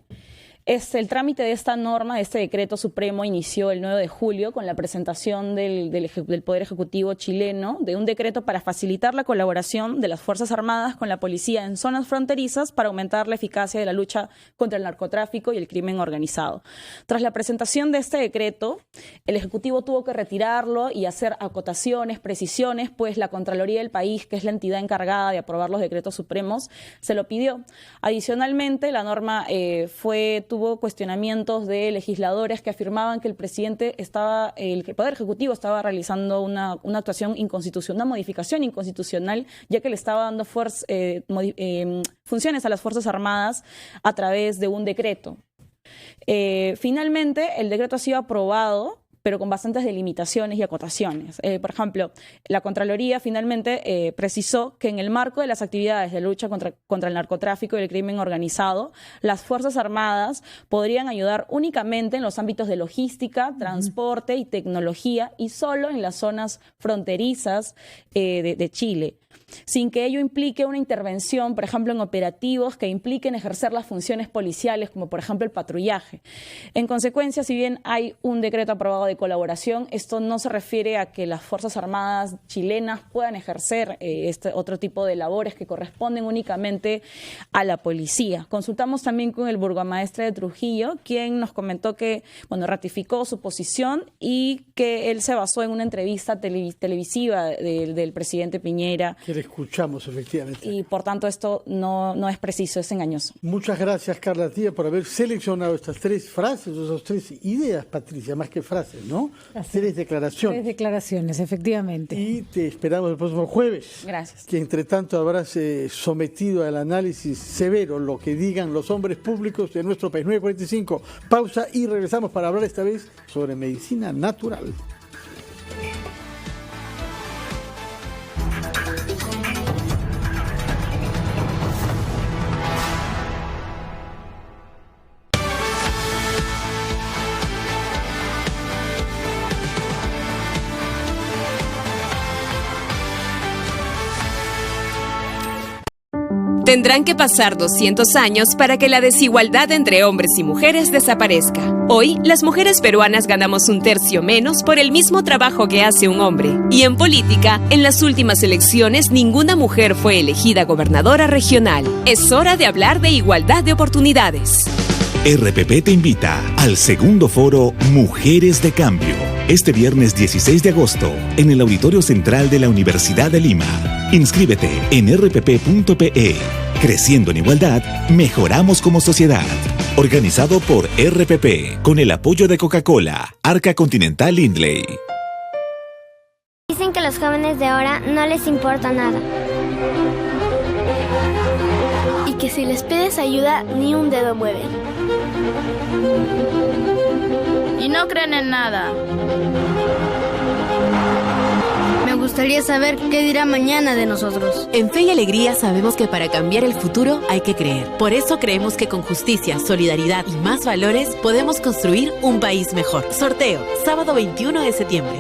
El trámite de esta norma, de este decreto supremo, inició el 9 de julio con la presentación del Poder Ejecutivo chileno de un decreto para facilitar la colaboración de las Fuerzas Armadas con la policía en zonas fronterizas para aumentar la eficacia de la lucha contra el narcotráfico y el crimen organizado. Tras la presentación de este decreto, el Ejecutivo tuvo que retirarlo y hacer acotaciones, precisiones, pues la Contraloría del país, que es la entidad encargada de aprobar los decretos supremos, se lo pidió. Adicionalmente, la norma tuvo cuestionamientos de legisladores que afirmaban que el Poder Ejecutivo estaba realizando una actuación inconstitucional, una modificación inconstitucional, ya que le estaba dando funciones a las Fuerzas Armadas a través de un decreto. Finalmente, el decreto ha sido aprobado, pero con bastantes delimitaciones y acotaciones. Por ejemplo, la Contraloría finalmente precisó que en el marco de las actividades de lucha contra el narcotráfico y el crimen organizado, las Fuerzas Armadas podrían ayudar únicamente en los ámbitos de logística, transporte y tecnología, y solo en las zonas fronterizas de Chile, sin que ello implique una intervención, por ejemplo, en operativos que impliquen ejercer las funciones policiales, como por ejemplo el patrullaje. En consecuencia, si bien hay un decreto aprobado de colaboración, esto no se refiere a que las Fuerzas Armadas chilenas puedan ejercer este otro tipo de labores que corresponden únicamente a la policía. Consultamos también con el burgomaestre de Trujillo, quien nos comentó que, ratificó su posición y que él se basó en una entrevista televisiva del presidente Piñera. Que le escuchamos, efectivamente. Y por tanto esto no es preciso, es engañoso. Muchas gracias, Carla Tía, por haber seleccionado estas 3 frases, esas 3 ideas, Patricia, más que frases, ¿no? 3 declaraciones. 3 declaraciones, efectivamente. Y te esperamos el próximo jueves. Gracias. Que entre tanto habrás sometido al análisis severo lo que digan los hombres públicos de nuestro país. 9:45, pausa y regresamos para hablar esta vez sobre medicina natural. Tendrán que pasar 200 años para que la desigualdad entre hombres y mujeres desaparezca. Hoy, las mujeres peruanas ganamos 1/3 menos por el mismo trabajo que hace un hombre. Y en política, en las últimas elecciones, ninguna mujer fue elegida gobernadora regional. Es hora de hablar de igualdad de oportunidades. RPP te invita al segundo foro Mujeres de Cambio, este viernes 16 de agosto, en el Auditorio Central de la Universidad de Lima. Inscríbete en rpp.pe. Creciendo en igualdad, mejoramos como sociedad. Organizado por RPP, con el apoyo de Coca-Cola, Arca Continental Lindley. Dicen que a los jóvenes de ahora no les importa nada. Y que si les pides ayuda, ni un dedo mueven. Y no creen en nada. Me gustaría saber qué dirá mañana de nosotros. En Fe y Alegría sabemos que para cambiar el futuro hay que creer. Por eso creemos que con justicia, solidaridad y más valores podemos construir un país mejor. Sorteo, sábado 21 de septiembre.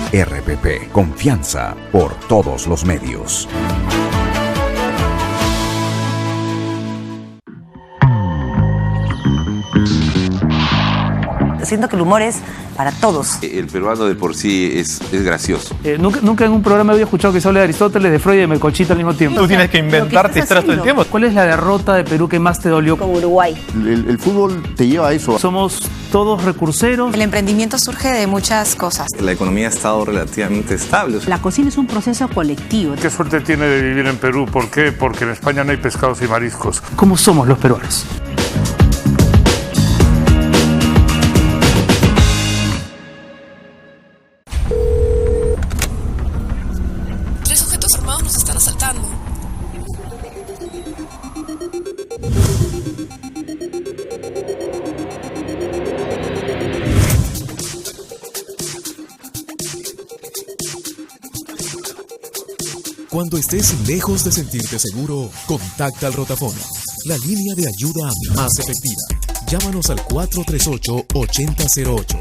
RPP, confianza por todos los medios. Siento que el humor es para todos. El peruano de por sí es gracioso. Nunca en un programa había escuchado que se hable de Aristóteles, de Freud y de Melcochita al mismo tiempo. Tú tienes que inventarte historias todo el tiempo. ¿Cuál es la derrota de Perú que más te dolió? Con Uruguay. El fútbol te lleva a eso. Somos todos recurseros. El emprendimiento surge de muchas cosas. La economía ha estado relativamente estable. La cocina es un proceso colectivo. ¿Qué suerte tiene de vivir en Perú? ¿Por qué? Porque en España no hay pescados y mariscos. ¿Cómo somos los peruanos? Cuando estés lejos de sentirte seguro, contacta al Rotafono, la línea de ayuda más efectiva. Llámanos al 438-8008.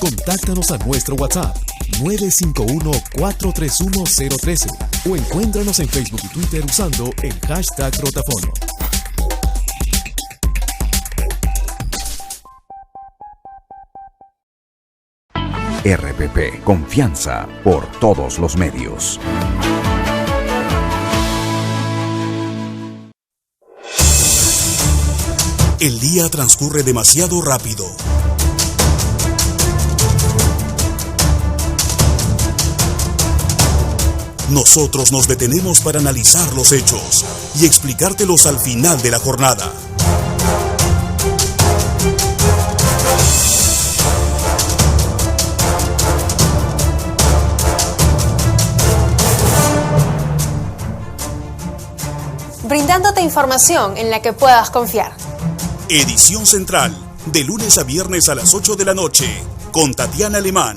Contáctanos a nuestro WhatsApp 951-431-013 o encuéntranos en Facebook y Twitter usando el hashtag Rotafono. RPP, confianza por todos los medios. El día transcurre demasiado rápido. Nosotros nos detenemos para analizar los hechos y explicártelos al final de la jornada. Brindándote información en la que puedas confiar. Edición Central, de lunes a viernes a las 8 de la noche, con Tatiana Alemán.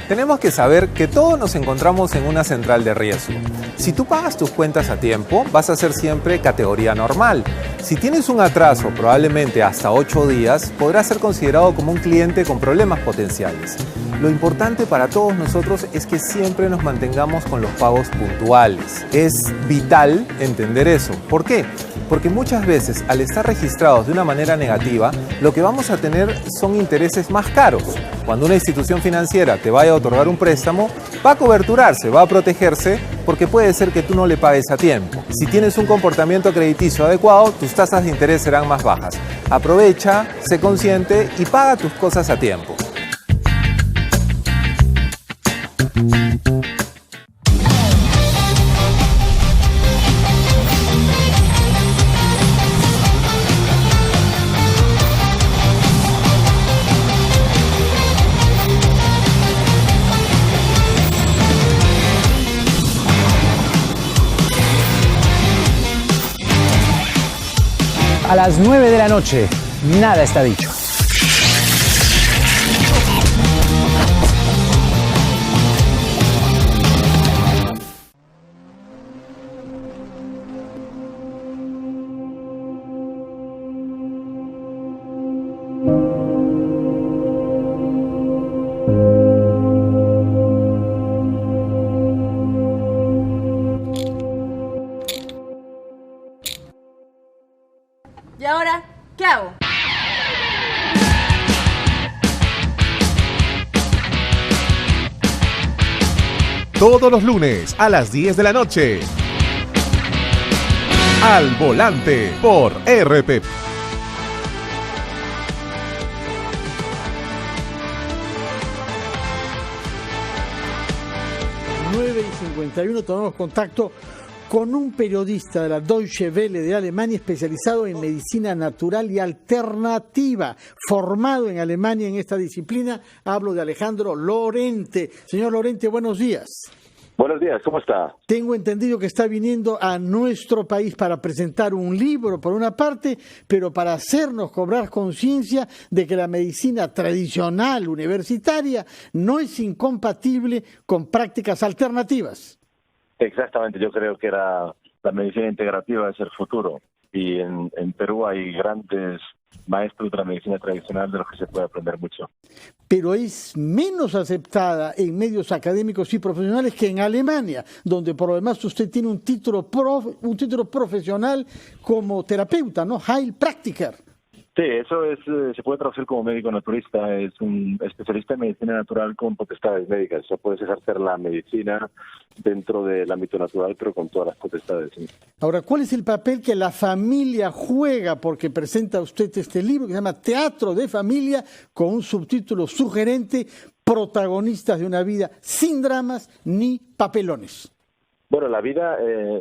Tenemos que saber que todos nos encontramos en una central de riesgo. Si tú pagas tus cuentas a tiempo, vas a ser siempre categoría normal. Si tienes un atraso, probablemente hasta 8 días, podrás ser considerado como un cliente con problemas potenciales. Lo importante para todos nosotros es que siempre nos mantengamos con los pagos puntuales. Es vital entender eso. ¿Por qué? Porque muchas veces, al estar registrados de una manera negativa, lo que vamos a tener son intereses más caros. Cuando una institución financiera te vaya a otorgar un préstamo, va a coberturarse, va a protegerse, porque puede ser que tú no le pagues a tiempo. Si tienes un comportamiento crediticio adecuado, tus tasas de interés serán más bajas. Aprovecha, sé consciente y paga tus cosas a tiempo. a las 9 de la noche. Nada está dicho. ¿Y ahora qué hago? Todos los lunes a las 10 de la noche. Al Volante por RPP. 9:51 tomamos contacto con un periodista de la Deutsche Welle de Alemania especializado en medicina natural y alternativa, formado en Alemania en esta disciplina. Hablo de Alejandro Lorente. Señor Lorente, buenos días. Buenos días, ¿cómo está? Tengo entendido que está viniendo a nuestro país para presentar un libro, por una parte, pero para hacernos cobrar conciencia de que la medicina tradicional universitaria no es incompatible con prácticas alternativas. Exactamente, yo creo que la medicina integrativa es el futuro. Y en Perú hay grandes maestros de la medicina tradicional de los que se puede aprender mucho. Pero es menos aceptada en medios académicos y profesionales que en Alemania, donde por lo demás usted tiene un título profesional como terapeuta, ¿no? Heilpraktiker. Sí, eso se puede traducir como médico naturista, es un especialista en medicina natural con potestades médicas. O sea, puedes ejercer la medicina dentro del ámbito natural, pero con todas las potestades. ¿Sí? Ahora, ¿cuál es el papel que la familia juega? Porque presenta usted este libro que se llama Teatro de Familia, con un subtítulo sugerente, protagonistas de una vida sin dramas ni papelones. Bueno, la vida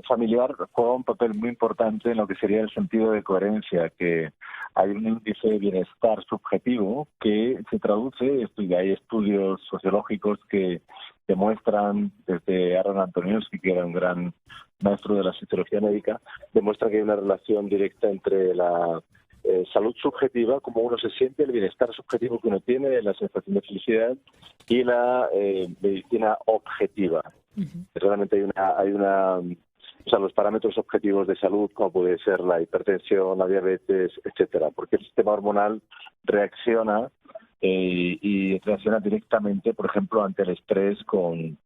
familiar juega un papel muy importante en lo que sería el sentido de coherencia, que hay un índice de bienestar subjetivo que se traduce, hay estudios sociológicos que demuestran, desde Aaron Antoniewski, que era un gran maestro de la sociología médica, demuestra que hay una relación directa entre la salud subjetiva, como uno se siente, el bienestar subjetivo que uno tiene, la sensación de felicidad, y la medicina objetiva. Realmente hay una o sea, los parámetros objetivos de salud, como puede ser la hipertensión, la diabetes, etcétera, porque el sistema hormonal reacciona y reacciona directamente, por ejemplo, ante el estrés con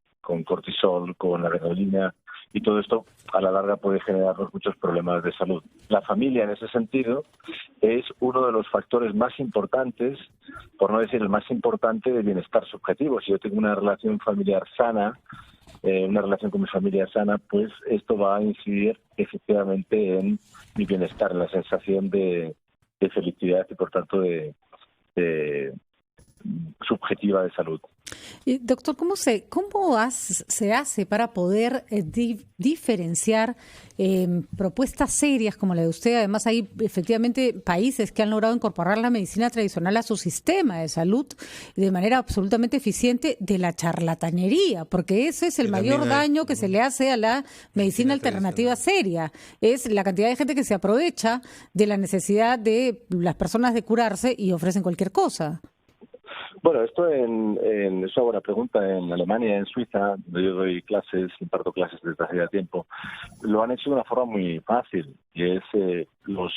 cortisol, con adrenalina, y todo esto a la larga puede generarnos muchos problemas de salud. La familia, en ese sentido, es uno de los factores más importantes, por no decir el más importante, de bienestar subjetivo. Si yo tengo una relación familiar sana, una relación con mi familia sana, pues esto va a incidir efectivamente en mi bienestar, en la sensación de felicidad y por tanto de subjetiva de salud. Doctor, ¿cómo se hace para poder diferenciar propuestas serias como la de usted? Además, hay efectivamente países que han logrado incorporar la medicina tradicional a su sistema de salud de manera absolutamente eficiente, de la charlatanería, porque ese es el mayor daño que se le hace a la medicina alternativa seria. Es la cantidad de gente que se aprovecha de la necesidad de las personas de curarse y ofrecen cualquier cosa. Bueno, esto es una buena pregunta. En Alemania, en Suiza, donde yo doy clases, imparto clases desde hace ya tiempo, lo han hecho de una forma muy fácil, y es los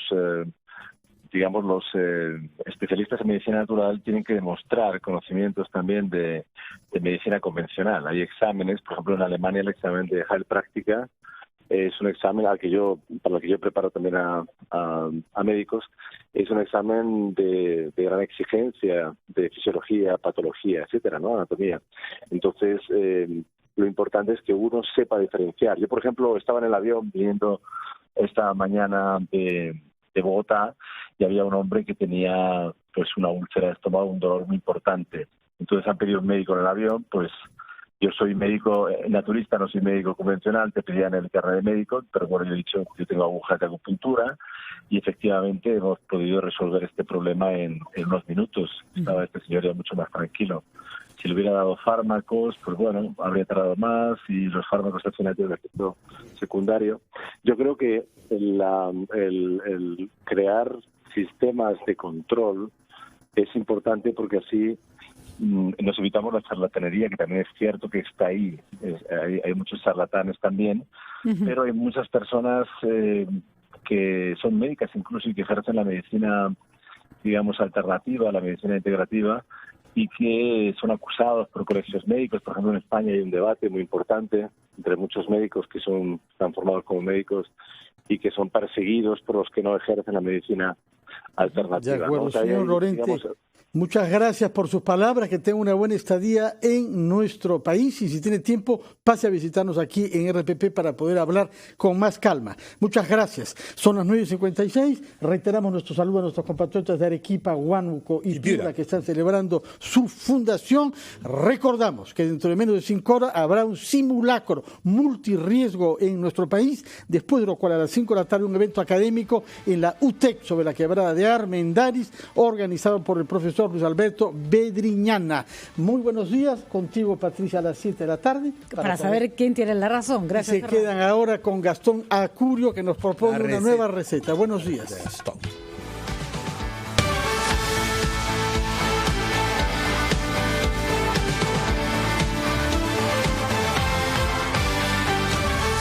especialistas en medicina natural tienen que demostrar conocimientos también de medicina convencional. Hay exámenes, por ejemplo, en Alemania el examen de Heilpraktiker es un examen para el que yo preparo también a médicos. Es un examen de gran exigencia de fisiología, patología, etcétera, ¿no? Anatomía. Entonces, lo importante es que uno sepa diferenciar. Yo, por ejemplo, estaba en el avión viniendo esta mañana de Bogotá, y había un hombre que tenía pues una úlcera de estómago, un dolor muy importante. Entonces han pedido un médico en el avión, pues yo soy médico naturista, no soy médico convencional, te pedían el carnet de médico, pero bueno, yo he dicho que yo tengo agujas de acupuntura, y efectivamente hemos podido resolver este problema en unos minutos. Estaba este señor ya mucho más tranquilo. Si le hubiera dado fármacos, pues bueno, habría tardado más y los fármacos al final tienen un efecto secundario. Yo creo que el crear sistemas de control es importante porque así nos evitamos la charlatanería, que también es cierto que está ahí. Hay muchos charlatanes también, pero hay muchas personas que son médicas incluso y que ejercen la medicina, digamos, alternativa, la medicina integrativa, y que son acusados por colegios médicos. Por ejemplo, en España hay un debate muy importante entre muchos médicos que están formados como médicos y que son perseguidos por los que no ejercen la medicina alternativa. De acuerdo, ¿no? señor Lorente. Muchas gracias por sus palabras, que tenga una buena estadía en nuestro país y si tiene tiempo, pase a visitarnos aquí en RPP para poder hablar con más calma. Muchas gracias. Son las 9:56. Reiteramos nuestro saludo a nuestros compatriotas de Arequipa, Huánuco y Piura que están celebrando su fundación. Recordamos que dentro de menos de 5 horas habrá un simulacro multirriesgo en nuestro país, después de lo cual a las 5 de la tarde un evento académico en la UTEC sobre la quebrada de Armendáriz, organizado por el profesor Luis Alberto Bedriñana. Muy buenos días, contigo Patricia a las 7 de la tarde. Para saber quién tiene la razón. Gracias. Y se quedan ahora con Gastón Acurio que nos propone una nueva receta. Buenos días. Stop.